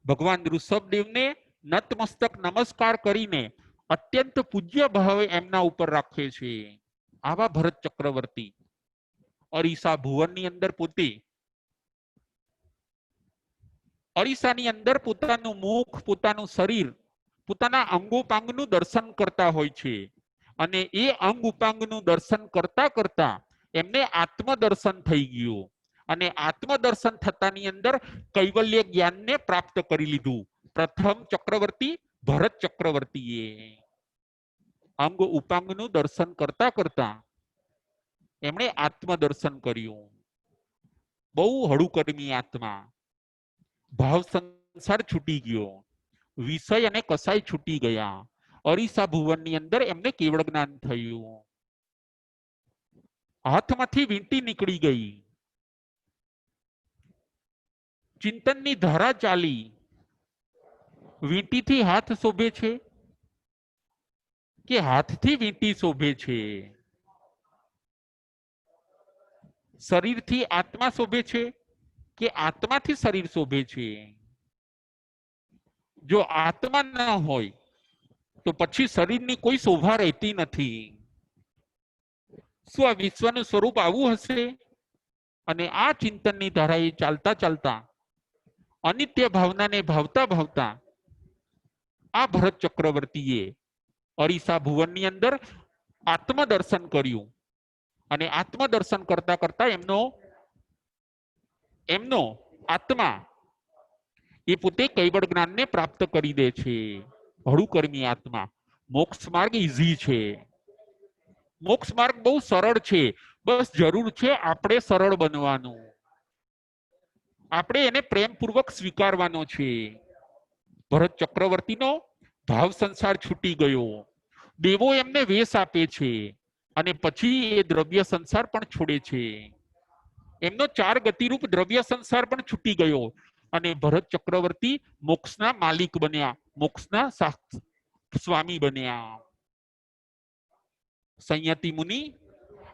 ભગવાન ઋષભદેવને નતમસ્તક નમસ્કાર કરીને અત્યંત પૂજ્ય ભાવે એમના ઉપર રાખે છે આવા ભરત ચક્રવર્તી અરીસા ભુવનની અંદર પોતે અરીસાની અંદર પોતાનું મુખ પોતાનું શરીર પોતાના અંગોપાંગનું દર્શન કરતા હોય છે અને એ અંગ ઉપાંગનું દર્શન કરતા કરતા એમને આત્મદર્શન થઈ ગયું અને આત્મદર્શન થતાની અંદર કૈવલ્ય જ્ઞાનને પ્રાપ્ત કરી લીધું પ્રથમ ચક્રવર્તી ભરત ચક્રવર્તીએ અંગ ઉપાંગનું દર્શન કરતા કરતા એમણે આત્મદર્શન કર્યું બહુ હળુકર્મી આત્મા ભાવ સંસાર છૂટી ગયો વિષય અને કસાય છૂટી ગયા અરીસા ભુવનની અંદર એમને કેવળ જ્ઞાન થયું હાથમાંથી વીંટી નીકળી ગઈ ચિંતનની ધારા ચાલી વીંટીથી હાથ શોભે છે કે હાથથી વીંટી શોભે છે શરીરથી આત્મા શોભે છે કે આત્માથી શરીર શોભે છે જો આત્મા ન હોય તો પછી શરીરની કોઈ શોભા રહેતી નથી શું આ વિશ્વનું સ્વરૂપ આવું હશે? અને આ ચિંતનની ધારાએ ચાલતા ચાલતા અનિત્ય ભાવનાને ભાવતા ભાવતા આ ભરત ચક્રવર્તીએ અરીસા ભુવનની અંદર આત્મદર્શન કર્યું અને આત્મદર્શન કરતા કરતા એમનો આત્મા એ પોતે કૈવડ જ્ઞાનને પ્રાપ્ત કરી દે છે. હળુકર્મી આત્મા. મોક્ષ માર્ગ ઈઝી છે, મોક્ષ માર્ગ બહુ સરળ છે. બસ જરૂર છે આપણે સરળ બનવાનું, આપણે એને પ્રેમપૂર્વક સ્વીકારવાનો છે. ભરત ચક્રવર્તીનો ભાવ સંસાર છૂટી ગયો, દેવો એમને વેશ આપે છે અને પછી એ દ્રવ્ય સંસાર પણ છોડે છે. એમનો 4 ગતિરૂપ દ્રવ્ય સંસાર પણ છૂટી ગયો અને ભરત ચક્રવર્તી મોક્ષના માલિક બન્યા, મોક્ષના સ્વામી બન્યા. સંયતિ મુનિ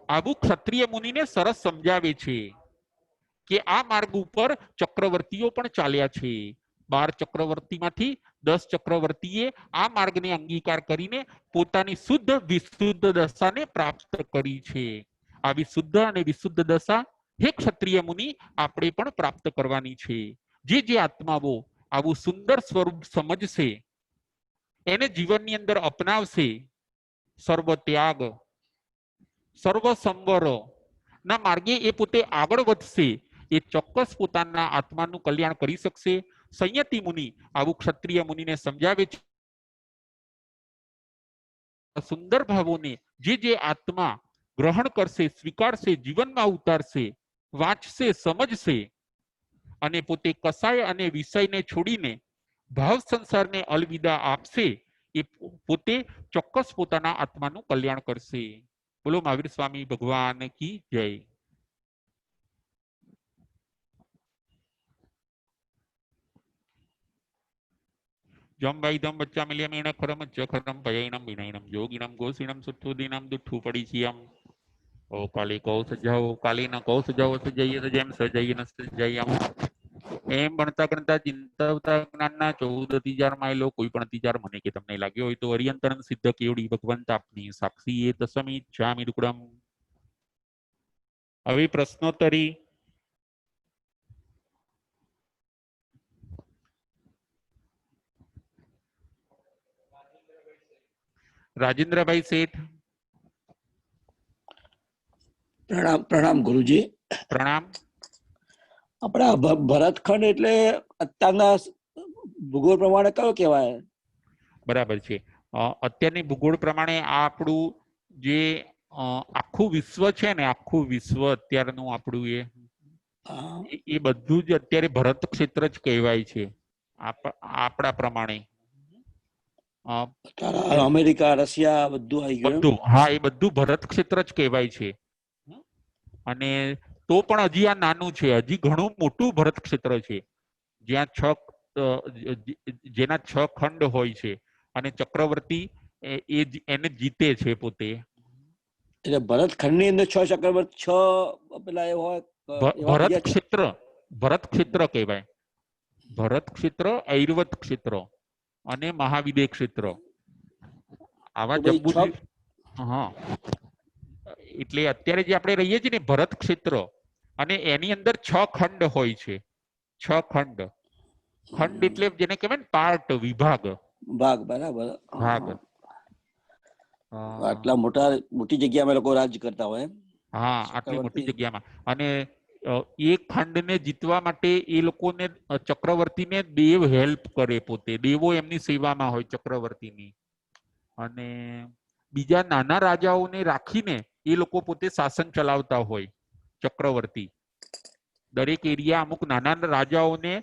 આવું ક્ષત્રિય મુનિને સરસ સમજાવે છે કે આ માર્ગ ઉપર ચક્રવર્તીઓ પણ ચાલ્યા છે. 12 ચક્રવર્તીમાંથી 10 ચક્રવર્તીએ આ માર્ગને અંગીકાર કરીને પોતાની શુદ્ધ વિશુદ્ધ દશાને પ્રાપ્ત કરી છે. આવી શુદ્ધ અને વિશુદ્ધ દશા હે ક્ષત્રિય મુનિ આપણે પણ પ્રાપ્ત કરવાની છે. જે આત્માઓ આવું સુંદર સ્વરૂપ સમજશે, એને જીવનની અંદર અપનાવશે, સર્વ ત્યાગ સર્વ સંવર ના માર્ગે એ પોતે આગળ વધશે, એ ચોક્કસ પોતાના આત્માનું કલ્યાણ કરી શકશે. સંયતિ મુનિ આવું ક્ષત્રિય મુનિને સમજાવે છે. સુંદર ભાવોને જે આત્મા ગ્રહણ કરશે, સ્વીકારશે, જીવનમાં ઉતારશે, વાંચશે, સમજશે અને પોતે કસાય અને વિષયને છોડીને ભાવ સંસારને અલવિદા આપશે, એ પોતે ચોક્કસ પોતાના આત્માનું કલ્યાણ કરશે. બોલો મહાવીર સ્વામી ભગવાન કી જય. જમ ભાઈધમ બચ્ચા મિલિયમ એણે ખરમ ખરમ ભયૈનમ વિનયનમ યોગિનમ ગોસિનમ સુઠ્ઠુદિનમ દુઠ્ઠુ પડી છીયમ. ઓ કાલી કૌ સજાઓ કાલી ન કૌ સજાઓ સજઈએ તો જેમ સજઈએ ન સજયમ. એમ ભણતા ગણતા ચિંતાવતા જ્ઞાનના 14 ત્રીજાર માયલો કોઈ પણ ત્રીજાર મને કે તમને લાગ્યો હોય તો અરિયંતરન સિદ્ધ કેવડી ભગવંત આપની સાક્ષી એ તસમી ઈચ્છામિ દુક્કડમ. હવે પ્રશ્નોત્તરી. રાજેન્દ્રભાઈ શેઠ. પ્રણામ પ્રણામ ગુરુજી. પ્રણામ. આપણા ભરતખંડ એટલે અત્યારના ભૂગોળ પ્રમાણે કયો કહેવાય? બરાબર છે. અત્યારની ભૂગોળ પ્રમાણે આ આપણું જે આખું વિશ્વ છે ને, આખું વિશ્વ અત્યારનું આપણું એ બધું જ અત્યારે ભરત ક્ષેત્ર જ કહેવાય છે આપણા પ્રમાણે. અમેરિકા, રશિયા બધું આવી ગયું. બધું, હા, એ બધું ભરત ક્ષેત્ર જ કહેવાય છે. અને તો પણ હજી આ નાનું છે, હજી ઘણું મોટું ભરત ક્ષેત્ર છે, જ્યાં જેના 6 ખંડ હોય છે અને ચક્રવર્તી એને જીતે છે પોતે. એટલે ભરતખંડ ની અંદર 6 ચક્રવર્તી 6 પેલા એ હોય. ભરત ક્ષેત્ર કહેવાય. ભરત ક્ષેત્ર, ઐરવત ક્ષેત્ર અને મહાવિદય ક્ષેત્ર. આવા જંબુદ્વીપ. હા, એટલે અત્યારે જે આપણે રહીએ છીએ ને ભરત ક્ષેત્ર, અને એની અંદર 6 ખંડ હોય છે. 6 ખંડ. ખંડ એટલે જેને કહેવાય ને પાર્ટ, વિભાગ. ભાગ, બરાબર. ભાગ. આટલા મોટી જગ્યામાં લોકો રાજ કરતા હોય. હા, આટલી મોટી જગ્યામાં. અને એક ખંડને જીતવા માટે એ લોકોને ચક્રવર્તીને દેવ હેલ્પ કરે, પોતે દેવો એમની સેવામાં હોય ચક્રવર્તીની. અને બીજા નાના રાજાઓને રાખીને એ લોકો પોતે શાસન ચલાવતા હોય ચક્રવર્તી. દરેક એરિયા અમુક નાના રાજાઓને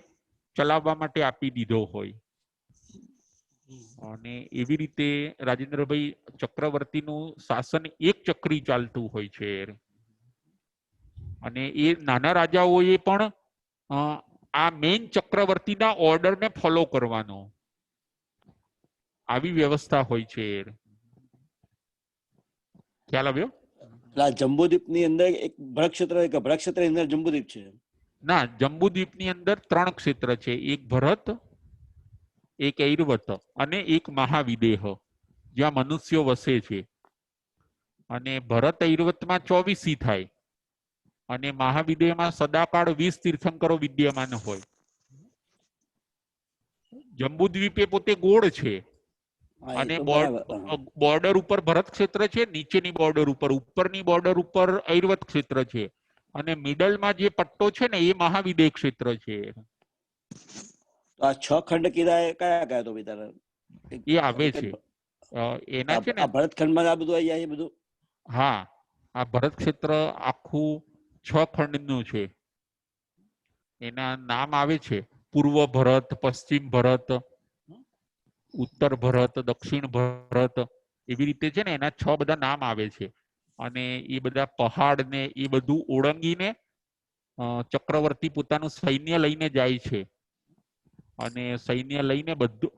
ચલાવવા માટે આપી દીધો હોય. અને એવી રીતે રાજેન્દ્રભાઈ ચક્રવર્તીનું શાસન એક ચક્રી ચાલતું હોય છે. અને એ નાના રાજાઓએ પણ આ મેઇન ચક્રવર્તીના ઓર્ડરને ફોલો કરવાનો, આવી વ્યવસ્થા હોય છે. ખ્યાલ આવ્યો? જંબુદ્વીપ ની અંદર એક ભરત ક્ષેત્ર, એક ભરત ક્ષેત્ર ની અંદર જંબુદ્વીપ છે. ના, જંબુદ્વીપ ની અંદર 3 ક્ષેત્ર છે. એક ભરત, એક ઐરવત અને એક મહાવિદેહ, જ્યાં મનુષ્યો વસે છે. અને ભરત ઐરવતમાં 24 થાય અને મહાવિદ્યમાં સદાકાળ 20 તીર્થંકરો વિદ્યમાન હોય. જંબુદ્વીપે પોતે ગોળ છે હા, એ અને તો બરાબર. હા. બોર્ડર ઉપર ભરત ક્ષેત્ર છે, નીચેની બોર્ડર ઉપર, ઉપરની બોર્ડર ઉપર ઐરવત ક્ષેત્ર છે અને મિડલમાં જે પટ્ટો છે ને એ મહાવિદ્ય ક્ષેત્ર છે. તો આ 6 ખંડ કીધા એ કયા કયા તો બિચારા એ આવે છે એના છે ને. આ ભરતખંડમાં આ બધું આવી જાય એ બધું. હા, આ ભરત ક્ષેત્ર આખું 6 ખંડનું છે. એના નામ આવે છે પૂર્વ ભરત, પશ્ચિમ ભરત, ઉત્તર ભરત, દક્ષિણ ભરત, એવી રીતે છે ને એના 6 બધા નામ આવે છે. અને એ બધા પહાડ ને એ બધું ઓળંગીને ચક્રવર્તી પોતાનું સૈન્ય લઈને જાય છે અને સૈન્ય લઈને બધું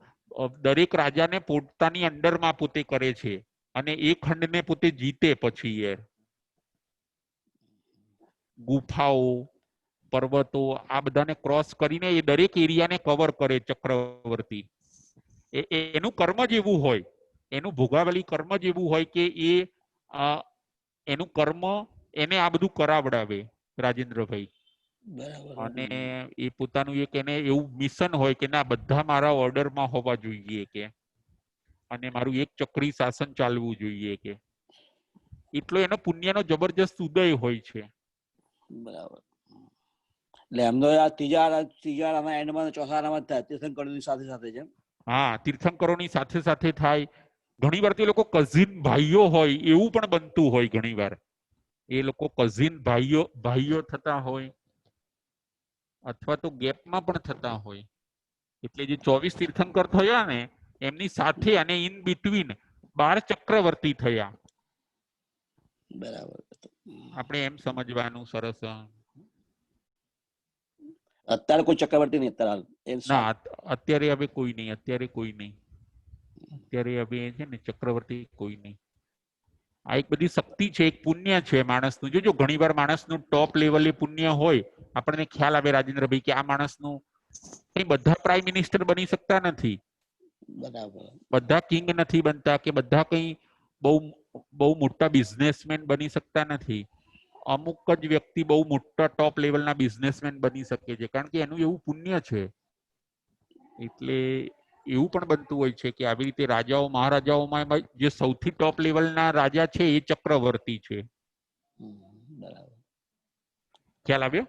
દરેક રાજાને પોતાની અંડરમાં પોતે કરે છે અને એ ખંડને પોતે જીતે પછી એ ગુફાઓ, પર્વતો આ બધાને ક્રોસ કરીને એ દરેક એરિયાને કવર કરે ચક્રવર્તી. એનું કર્મ જ એવું હોય, એનું ભોગાવલી કર્મ જ એવું હોય કે એ એનું કર્મ એને આ બધું કરાવડાવે રાજેન્દ્રભાઈ. બરાબર. અને એ પોતાનું એક એને એવું મિશન હોય કે ના બધા મારા ઓર્ડરમાં હોવા જોઈએ કે અને મારું એક ચક્રી શાસન ચાલવું જોઈએ કે એટલો એનો પુણ્યનો જબરજસ્ત ઉદય હોય છે. બરાબર. એટલે એમનો આ ત્રીજા આના એન્ડમાં ચોથા આનામાં થાય તીર્થંકરોની સાથે સાથે છે. હા, તીર્થંકરોની સાથે સાથે થાય. ઘણી વાર તે લોકો કઝિન ભાઈઓ હોય એવું પણ બનતું હોય. ઘણી વાર એ લોકો કઝિન ભાઈઓ થતા હોય અથવા તો ગેપમાં પણ થતા હોય. એટલે જે 24 તીર્થંકર થયા ને એમની સાથે અને ઇન બિટવીન 12 ચક્રવર્તી થયા. બરાબર. આપણે એમ સમજવાનું. સરસ. અત્યારે કોઈ ચક્રવર્તી નહીં અત્યારે ના, અત્યારે હવે કોઈ નહીં. અત્યારે કોઈ નહીં. અત્યારે હવે છે ને ચક્રવર્તી કોઈ નહીં. આ એક બધી શક્તિ છે, એક પુણ્ય છે માણસનું. જોજો ઘણી વાર માણસનું ટોપ લેવલે પુણ્ય હોય, આપણને ખ્યાલ આવે રાજેન્દ્રભાઈ કે આ માણસનું કઈ બધા પ્રાઇમ મિનિસ્ટર બની શકતા નથી, બરાબર. બધા કિંગ નથી બનતા કે બધા કઈ બહુ બહુ મોટા બિઝનેસમેન બની શકતા નથી. અમુક જ વ્યક્તિ બહુ મોટા ટોપ લેવલના બિઝનેસમેન બની શકે છે કારણ કે એનું એવું પુણ્ય છે. એટલે એવું પણ બનતું હોય છે કે આવી રીતે રાજાઓ મહારાજાઓમાં જે સૌથી ટોપ લેવલના રાજા છે એ ચક્રવર્તી છે. બરાબર. ખ્યાલ આવ્યો?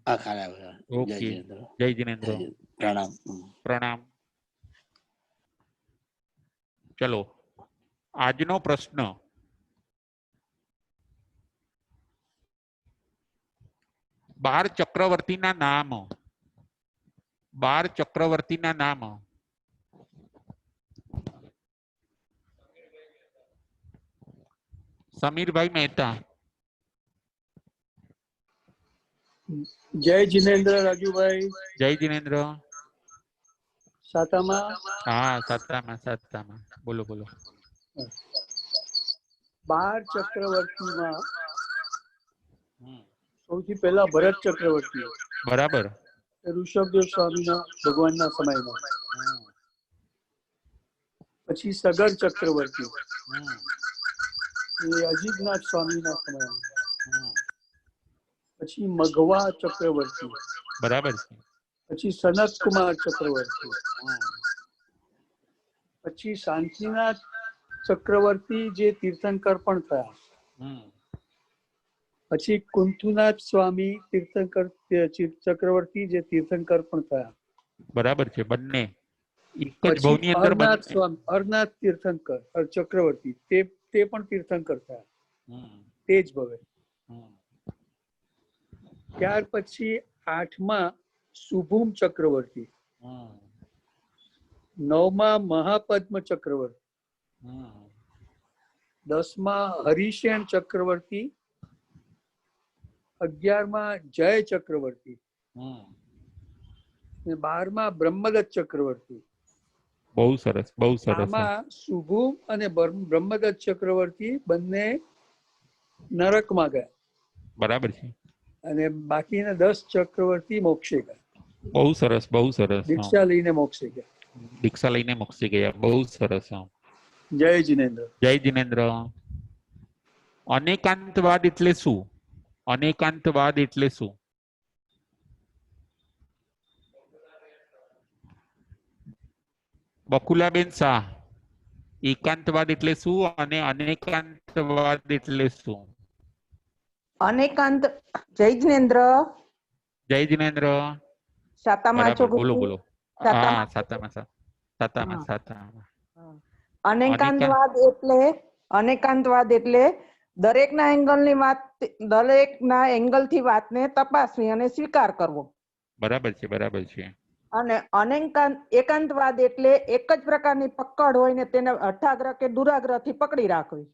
હા, ખ્યાલ આવ્યો. જય ઓકે. જિનેન્દ્ર. જય જિનેન્દ્ર. પ્રણામ. પ્રણામ. ચલો, આજનો પ્રશ્ન. 12 ચક્રવર્તીના નામ. 12 ચક્રવર્તીના નામ. સમીરભાઈ મહેતા. જય જિનેન્દ્ર રાજુભાઈ. જય જિનેન્દ્ર. સાતામાં. હા, સાતામાં. બોલો બોલો. 12 ચક્રવર્તીમાં સૌથી પહેલા ભરત ચક્રવર્તી. બરાબર. ઋષભદેવ સ્વામીના ભગવાનના સમયમાં. પછી સગર ચક્રવર્તી એ અજીતનાથ સ્વામીના સમયમાં. પછી મઘવા ચક્રવર્તી. બરાબર. પછી સનત કુમાર ચક્રવર્તી. પછી શાંતિનાથ ચક્રવર્તી જે તીર્થંકર પણ થયા. પછી કુંથુનાથ સ્વામી તીર્થંકર ચક્રવર્તી જે તીર્થંકર પણ થયા. બરાબર છે. બંને એક જ પછી ભવની અંદર અરનાથ સ્વામી, અરનાથ તીર્થંકર ચક્રવર્તી તે પણ તીર્થંકર થયા તે જ ભવે. ત્યાર પછી 8મા શુભુમ ચક્રવર્તી, 9મા મહાપદ્મ ચક્રવર્તી, 10મા હરિશેન ચક્રવર્તી, 11મા જય ચક્રવર્તી, 12મા બ્રહ્મદત્ત ચક્રવર્તી. બહુ સરસ, બહુ સરસ. આમાં શુભુમ અને બ્રહ્મદત્ત ચક્રવર્તી બંને નરકમાં ગયા. બરાબર છે. અને બાકીના 10 ચક્રવર્તી મોક્ષે ગયા. બહુ સરસ, બહુ સરસ. દીક્ષા લઈને મોક્ષે ગયા. દીક્ષા લઈને મોક્ષે ગયા. બહુ સરસ. જય જિનેન્દ્ર. જય જિનેન્દ્ર. અનેકાંતવાદ એટલે શું? અનેકાંતવાદ એટલે શું? બકુલાબેન શાહ, એકાંતવાદ એટલે શું અને અનેકાંતવાદ એટલે શું? અનેકાંત જય જિનેન્દ્ર જય જિનેન્દ્ર. શાતામાં છો બરાબર, બોલો ગુરુજી? બોલો. હા, શાતામાં સાતામાં હા. સાતામાં. હા. અનેકાંતવાદ એટલે દરેકના એંગલની વાત, દરેકના એંગલથી વાતને તપાસવી અને સ્વીકાર કરવો. બરાબર છે, બરાબર છે. અને એકાંતવાદ એટલે એક જ પ્રકારની પકડ હોય ને તેને હઠાગ્રહ કે દુરાગ્રહથી પકડી રાખવી.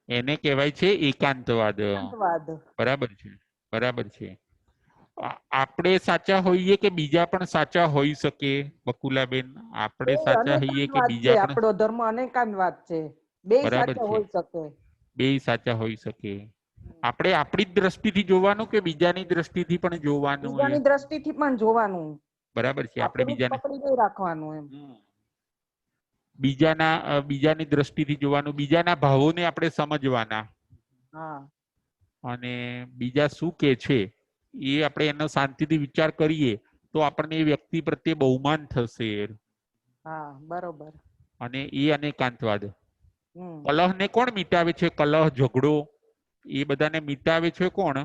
એને કહેવાય છે એકાંતવાદ. એકાંતવાદ. બરાબર છે, બરાબર છે. આપણે સાચા હોઈએ કે બીજા પણ સાચા હોઈ શકે બકુલાબેન? આપણે એ સાચા હોઈએ કે અનેકાંતવાદ છે, બીજા પણ? આપણો ધર્મ અનેકાંતવાદ છે. બેય બરાબર સાચા છે, હોઈ શકે. બેય સાચા હોઈ શકે. આપણે આપણી જ દ્રષ્ટિથી જોવાનું કે બીજાની દ્રષ્ટિથી પણ જોવાનું? એ બીજાની દ્રષ્ટિથી પણ જોવાનું. બરાબર છે. આપણે આપણું જ બીજાને પકડી નહીં રાખવાનું એમ. બીજાની દ્રષ્ટિથી જોવાનું, બીજાના ભાવોને આપણે સમજવાના હા. અને બીજા શું કે છે એ આપણે એનો શાંતિથી વિચાર કરીએ તો આપણને એ વ્યક્તિ પ્રત્યે બહુમાન થશે. હા, બરોબર. અને એ અનેકાંતવાદ. હમ. કલહને કોણ મિટાવે છે? કલહ, ઝઘડો એ બધાને મિટાવે છે કોણ?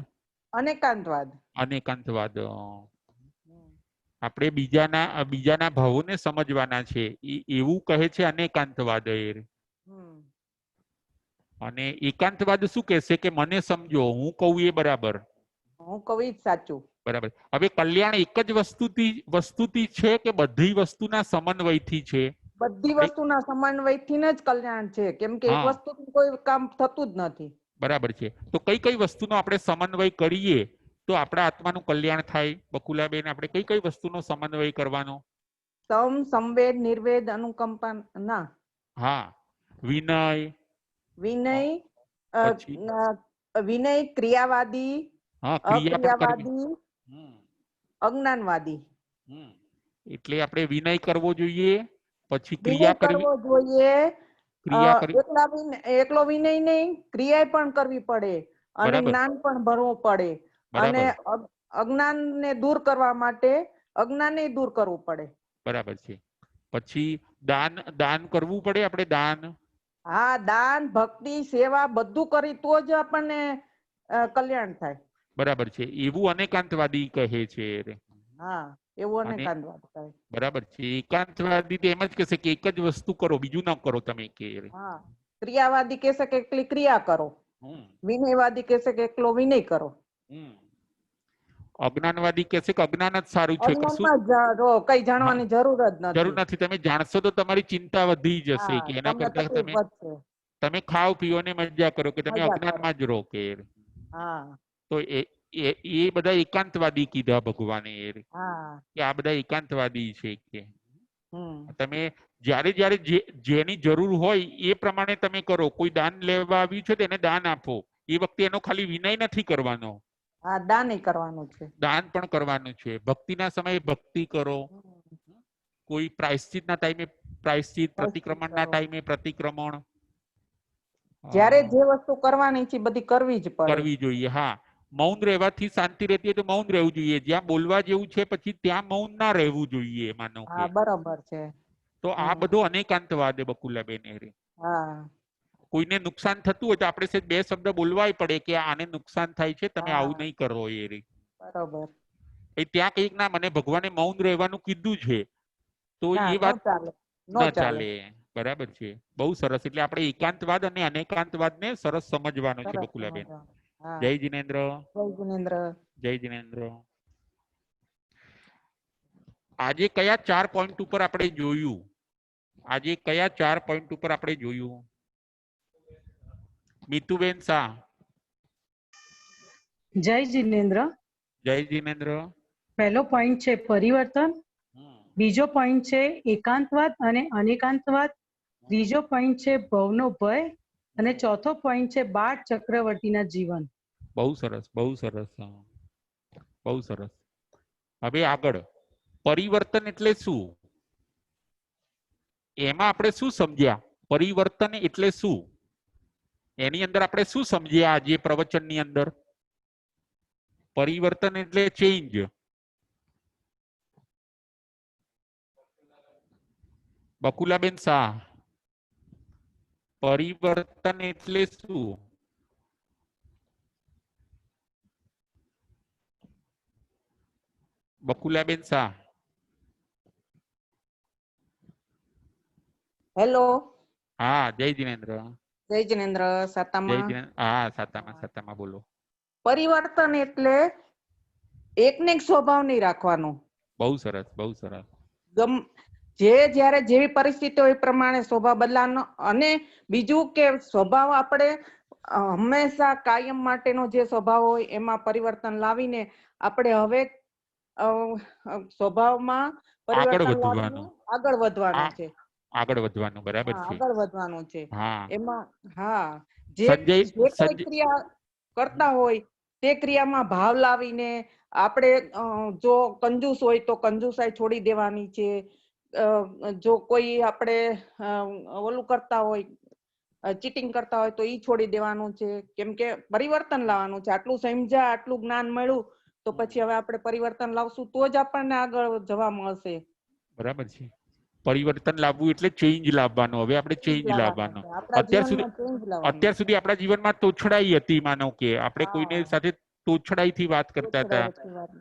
અનેકાંતવાદ. અનેકાંતવાદ. આપણે બીજાના ભાવોને સમજવાના છે એવું કહે છે અનેકાંતવાદ. અને એકાંતવાદ શું કહેશે કે મને સમજો, હું કહું એ બરાબર. હું કહું ઈ જ સાચું. બરાબર. હવે કલ્યાણ એક જ વસ્તુથી છે કે બધી વસ્તુના સમન્વયથી છે? બધી આપણે વસ્તુના સમન્વયથી જ કલ્યાણ છે, કેમ કે એક હા, વસ્તુથી કોઈ કામ થતું જ નથી. બરાબર છે. તો કઈ કઈ વસ્તુનો આપણે સમન્વય કરીએ તો આપણા આત્માનું કલ્યાણ થાય? બકુલાબેન, આપણે કઈ કઈ વસ્તુનો સમન્વય કરવાનો? સમ, સંવેદ, નિર્વેદ, અનુકંપા ના. હા, વિનય. વિનય, પછી વિનય, ક્રિયાવાદી, હા, ક્રિયા પણ કરવી. અક્રિયાવાદી, અજ્ઞાનવાદી. એટલે આપણે વિનય કરવો જોઈએ, પછી વિનય ક્રિયા કરવી. કરવો જોઈએ. ક્રિયા કરવી. એકલો વિનય નહીં, ક્રિયા પણ કરવી પડે અને બરાબર, જ્ઞાન પણ ભરવું પડે. અને બરાબર, અજ્ઞાનને દૂર કરવા માટે અજ્ઞાનને દૂર કરવું પડે. બરાબર છે. પછી દાન કરવું પડે આપણે, દાન. હા, દાન, ભક્તિ, સેવા બધું કરી તો જ આપણને કલ્યાણ થાય. બરાબર છે. એવું અનેકાંતવાદી કહે છે. હા, એવું અને અનેકાંતવાદ થાય. બરાબર છે. એકાંતવાદી તો એમ જ કહેશે કે એક જ વસ્તુ કરો, બીજું ન કરો તમે કે. હા, ક્રિયાવાદી કહેશે કે એકલી ક્રિયા કરો. વિનયવાદી કહેશે કે એકલો વિનય કરો. અજ્ઞાનવાદી કહેશે કે અજ્ઞાન જ સારું છે, કશું અજ્ઞાનમાં કઈ જાણવાની જરૂર જ જરૂર નથી. નથી. તમે જાણશો તો તમારી ચિંતા વધી જશે હા, કે એના તમને કરતા તકલીફ વધશે. તમે ખાઓ પીઓ ને મજા કરો કે તમે મજા કરો. અજ્ઞાનમાં જ રહો કે. હા. તો એ બધા એકાંતવાદી કીધા ભગવાને હા. કે આ બધા એકાંતવાદી છે કે હમ. તમે જ્યારે જ્યારે જેની જરૂર હોય એ પ્રમાણે તમે કરો. કોઈ દાન લેવા આવ્યું છે તેને દાન આપો. એ વખતે એનો ખાલી વિનય નથી કરવાનો, હા, દાન કરવાનું છે. દાન પણ કરવાનું છે. ભક્તિના સમયે ભક્તિ કરો. કોઈ પ્રાયશ્ચિતના ટાઈમે પ્રાયશ્ચિત, પ્રાયશ્ચિત પ્રતિક્રમણના કરો. ટાઈમે પ્રતિક્રમણ જ્યારે જે વસ્તુ કરવાની છે બધી કરવી જ પડે. કરવી જોઈએ. હા, મૌન રહેવાથી શાંતિ રહેતી હોય તો મૌન રહેવું જોઈએ. જ્યાં બોલવા જેવું છે પછી ત્યાં મૌન ના રહેવું જોઈએ. માનો હા, કે બરોબર છે. તો આ બધો અનેકાંતવાદ બકુલાબેન. હા. કોઈને નુકસાન થતું હોય તો આપણે બે શબ્દ બોલવાય પડે કે આને નુકસાન થાય છે, તમે આવું હા, નહીં કરો. બરોબર. ત્યાં કઈક ના મને ભગવાને મૌન રહેવાનું કીધું છે તો ના, એ નો વાત ચાલે. ન ચાલે. બરાબર છે. બહુ સરસ. એટલે આપણે એકાંતવાદ અને અનેકાંતવાદ ને સરસ સમજવાનો છે સરસ બકુલાબેન. સમજવાનું. હા. જય જિનેન્દ્ર. જય જિનેન્દ્ર. જય જિનેન્દ્ર. આજે કયા 4 પોઈન્ટ ઉપર આપણે જોયું? આજે કયા 4 પોઈન્ટ ઉપર આપણે જોયું? મીતુબેન શાહ. જય જિનેન્દ્ર. જય જિનેન્દ્ર. પહેલો પોઈન્ટ છે પરિવર્તન, બીજો પોઈન્ટ છે એકાંતવાદ અને અનેકાંતવાદ, ત્રીજો પોઈન્ટ છે ભવનો ભય અને ચોથો પોઈન્ટ છે બાળ ચક્રવર્તીના જીવન. બહુ સરસ, બહુ સરસ, બહુ સરસ. હવે આગળ પરિવર્તન એટલે શું? એમાં આપણે શું સમજ્યા? પરિવર્તન એટલે શું? એની અંદર આપણે શું સમજ્યા આજે પ્રવચનની અંદર? પરિવર્તન એટલે ચેન્જ. બકુલાબેન શાહ, પરિવર્તન એટલે શું? બકુલાબેન શાહ. હેલો, હા, જય જીનેન્દ્ર. જય જિનેન્દ્ર. જય સાતામાં જીનેન્દ્ર. હા, સાતામાં બોલો. પરિવર્તન એટલે એકને એક સ્વભાવ નહીં રાખવાનો. બહુ સરસ, બહુ સરસ. જ્યારે જેવી પરિસ્થિતિ હોય એ પ્રમાણે સ્વભાવ બદલાવાનો. અને બીજું કે સ્વભાવ આપણે હંમેશા કાયમ માટેનો જે સ્વભાવ હોય એમાં પરિવર્તન લાવીને આપણે હવે સ્વભાવમાં આગળ પરિવર્તન વધવાનું. લાવીને આગળ વધવાનું છે. આગળ વધવાનું, બરાબર હા, છે. આગળ વધવાનું છે. હા, એમાં હા, જે કઈ ક્રિયા કરતા હોય તે ક્રિયામાં ભાવ લાવીને આપણે જો કંજૂસ હોય તો કંજૂસાઈ છોડી દેવાની છે. જો કોઈ આપણે ઓલું કરતા હોય, ચીટિંગ કરતા હોય તો ઈ છોડી દેવાનું છે. કેમ કે પરિવર્તન લાવવાનું છે. આટલું સમજ્યા, આટલું જ્ઞાન મળ્યું તો પછી હવે આપણે પરિવર્તન લાવશું તો જ આપણને આગળ જવા મળશે. બરાબર છે. પરિવર્તન લાવવું એટલે ચેન્જ લાવવાનું. હવે આપણે ચેન્જ લાવવાનો. આપણા જીવનમાં ચેન્જ લાવવાનું. અત્યાર સુધી આપણા જીવનમાં તોછડાઈ હતી. માનો કે આપણે કોઈને સાથે તોછડાઈથી વાત કરતા હતા.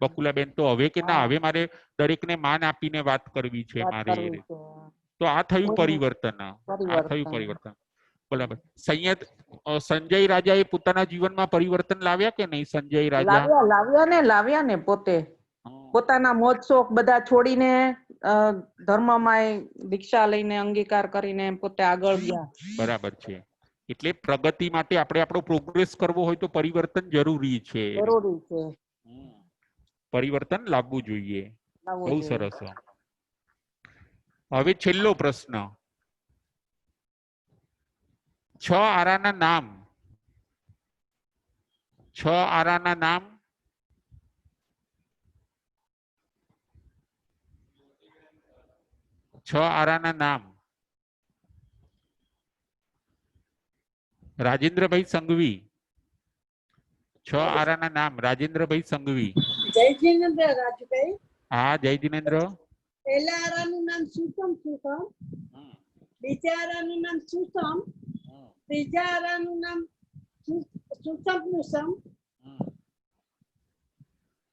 બકુલાબેન, તો હવે કે ના, હવે મારે દરેકને માન આપીને વાત કરવી છે મારે. તો આ થયું પરિવર્તન. આ થયું પરિવર્તન. બરાબર. સંજય રાજાએ પોતાના જીવનમાં પરિવર્તન લાવ્યા કે નહીં? સંજય રાજા લાવ્યા ને પોતે પોતાના મોજ શોખ બધા છોડીને ધર્મમાં દીક્ષા લઈને અંગીકાર કરીને પોતે આગળ ગયા. બરાબર છે. એટલે પ્રગતિ માટે આપણે આપણો પ્રોગ્રેસ કરવો હોય તો પરિવર્તન જરૂરી છે. જરૂરી છે. પરિવર્તન લાવવું જોઈએ. બહુ સરસ. હવે છેલ્લો પ્રશ્ન. 6 આરાના નામ. 6 આરાના નામ. છ આરાના નામ. રાજેન્દ્રભાઈ સંઘવી. 6 આરાના નામ. રાજેન્દ્રભાઈ સંઘવી. જય જીનેન્દ્ર રાજુભાઈ. હા, જય જીનેન્દ્ર. પહેલા આરાનું નામ સુસમ. બીજા આરાનું નામ સુસમ. ત્રીજા આરાનું નામ સુસમ.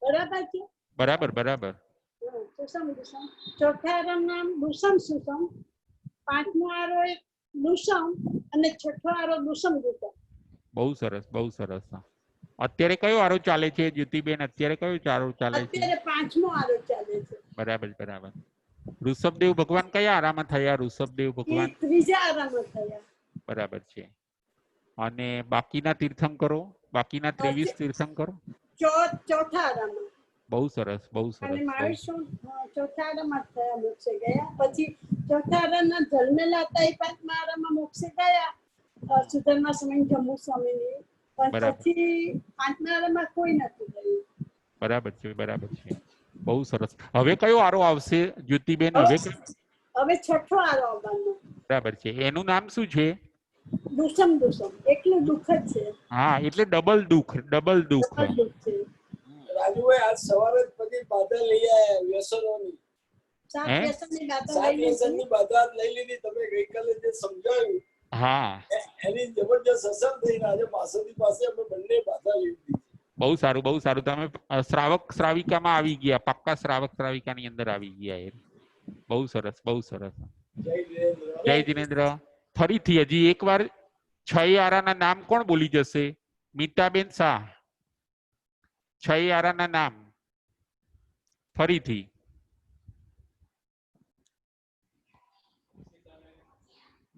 બરાબર છે? બરાબર. સુસમ. ચોથા આરાનું નામ સુસમ. પાંચમો આરો લુસમ અને છઠ્ઠો આરો દુસમ. બહુ સરસ. અત્યારે કયો આરો ચાલે છે જ્યોતિબેન? અત્યારે કયો આરો ચાલે છે? અત્યારે પાંચમો આરો ચાલે છે. બરાબર. ઋષભદેવ ભગવાન કયા આરામાં થયા? ઋષભદેવ ભગવાન ત્રીજા આરામાં થયા. બરાબર છે. અને બાકીના તીર્થંકરો, બાકીના 23 તીર્થંકરો ચોથા આરામાં. બહુ સરસ. અને મહાવીર ચોથા આરામાં થયા, મોક્ષે ગયા. પછી ચોથા આરાના જન્મેલા હતા એ પાંચમા આરામાં મોક્ષે ગયા. સુધર્મા સ્વામી, જમ્મુ સ્વામીની. પણ પછી પાંચમા આરામાં કોઈ નથી ગયું. બરાબર છે. બહુ સરસ. હવે કયો આરો આવશે જ્યોતિબેન? હવે છઠ્ઠો આરો આવવાનો. બરાબર છે. એનું નામ શું છે? દુસમ. એટલું દુઃખ જ છે. હા, એટલે ડબલ દુઃખ. છે. રાજુભાઈ, આજ સવારે જ બધી બાધા લઈ આવ્યા વ્યસનોની. સાત વ્યસનની બાધા લઈ લીધી. તમે ગઈકાલે જે સમજાવ્યું, હા, એની જબરજસ્ત અસર થઈને આજે માસદી પાસે અમે બંને બાધા લીધી. બહુ સારું. તમે શ્રાવક શ્રાવિકામાં આવી ગયા. પાક્કા શ્રાવક શ્રાવિકાની અંદર આવી ગયા. બહુ સરસ. જય જીનેન્દ્ર. ફરીથી હજી એકવાર 6 આરાના નામ કોણ બોલી જશે? મીતાબેન શાહ. 6 આરાના નામ ફરીથી.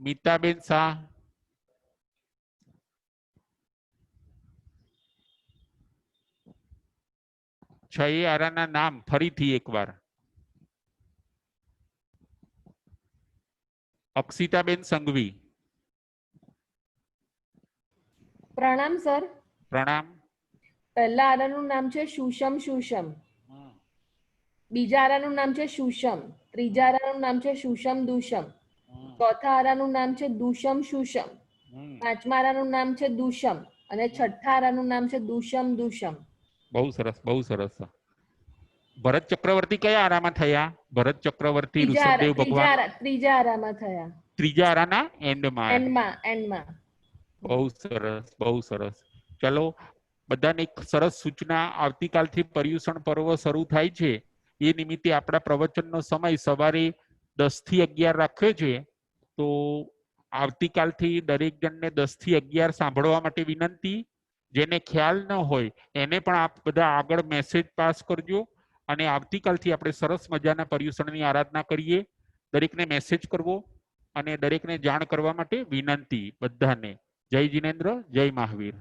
મીતાબેન શાહ. છ આરાના નામ ફરીથી એકવાર. અક્ષિતાબેન સંઘવી. પ્રણામ સર. પ્રણામ. પહેલા આરાનું નામ છે સુષમ. બીજા આરાનું નામ છે સુષમ. ત્રીજા આરાનું નામ છે સુષમ દુષમ. ચોથા આરાનું નામ છે દુષમ સુષમ. પાંચમા આરાનું નામ છે દુષમ અને છઠ્ઠા આરાનું નામ છે દુષમ દુષમ. બહુ સરસ, બહુ સરસ. ભરત ચક્રવર્તી કયા આરામાં થયા? ભરત ચક્રવર્તી ઋષભદેવ ભગવાન ત્રીજા આરામાં થયા. ત્રીજા આરાના એન્ડમાં. એન્ડમાં. બહુ સરસ, બહુ સરસ. ચલો બધાને એક સરસ સૂચના. આવતીકાલથી પર્યુષણ પર્વ શરૂ થાય છે. એ નિમિત્તે આપણા પ્રવચનનો સમય સવારે 10 થી 11 રાખ્યો છે. તો આવતીકાલથી દરેક જણને 10 થી 11 સાંભળવા માટે વિનંતી. જેને ખ્યાલ ન હોય એને પણ આપ બધા આગળ મેસેજ પાસ કરજો. અને આવતીકાલથી આપણે સરસ મજાના પર્યુષણની આરાધના કરીએ. દરેકને મેસેજ કરવો અને દરેકને જાણ કરવા માટે વિનંતી બધાને. જય જિનેન્દ્ર, જય મહાવીર.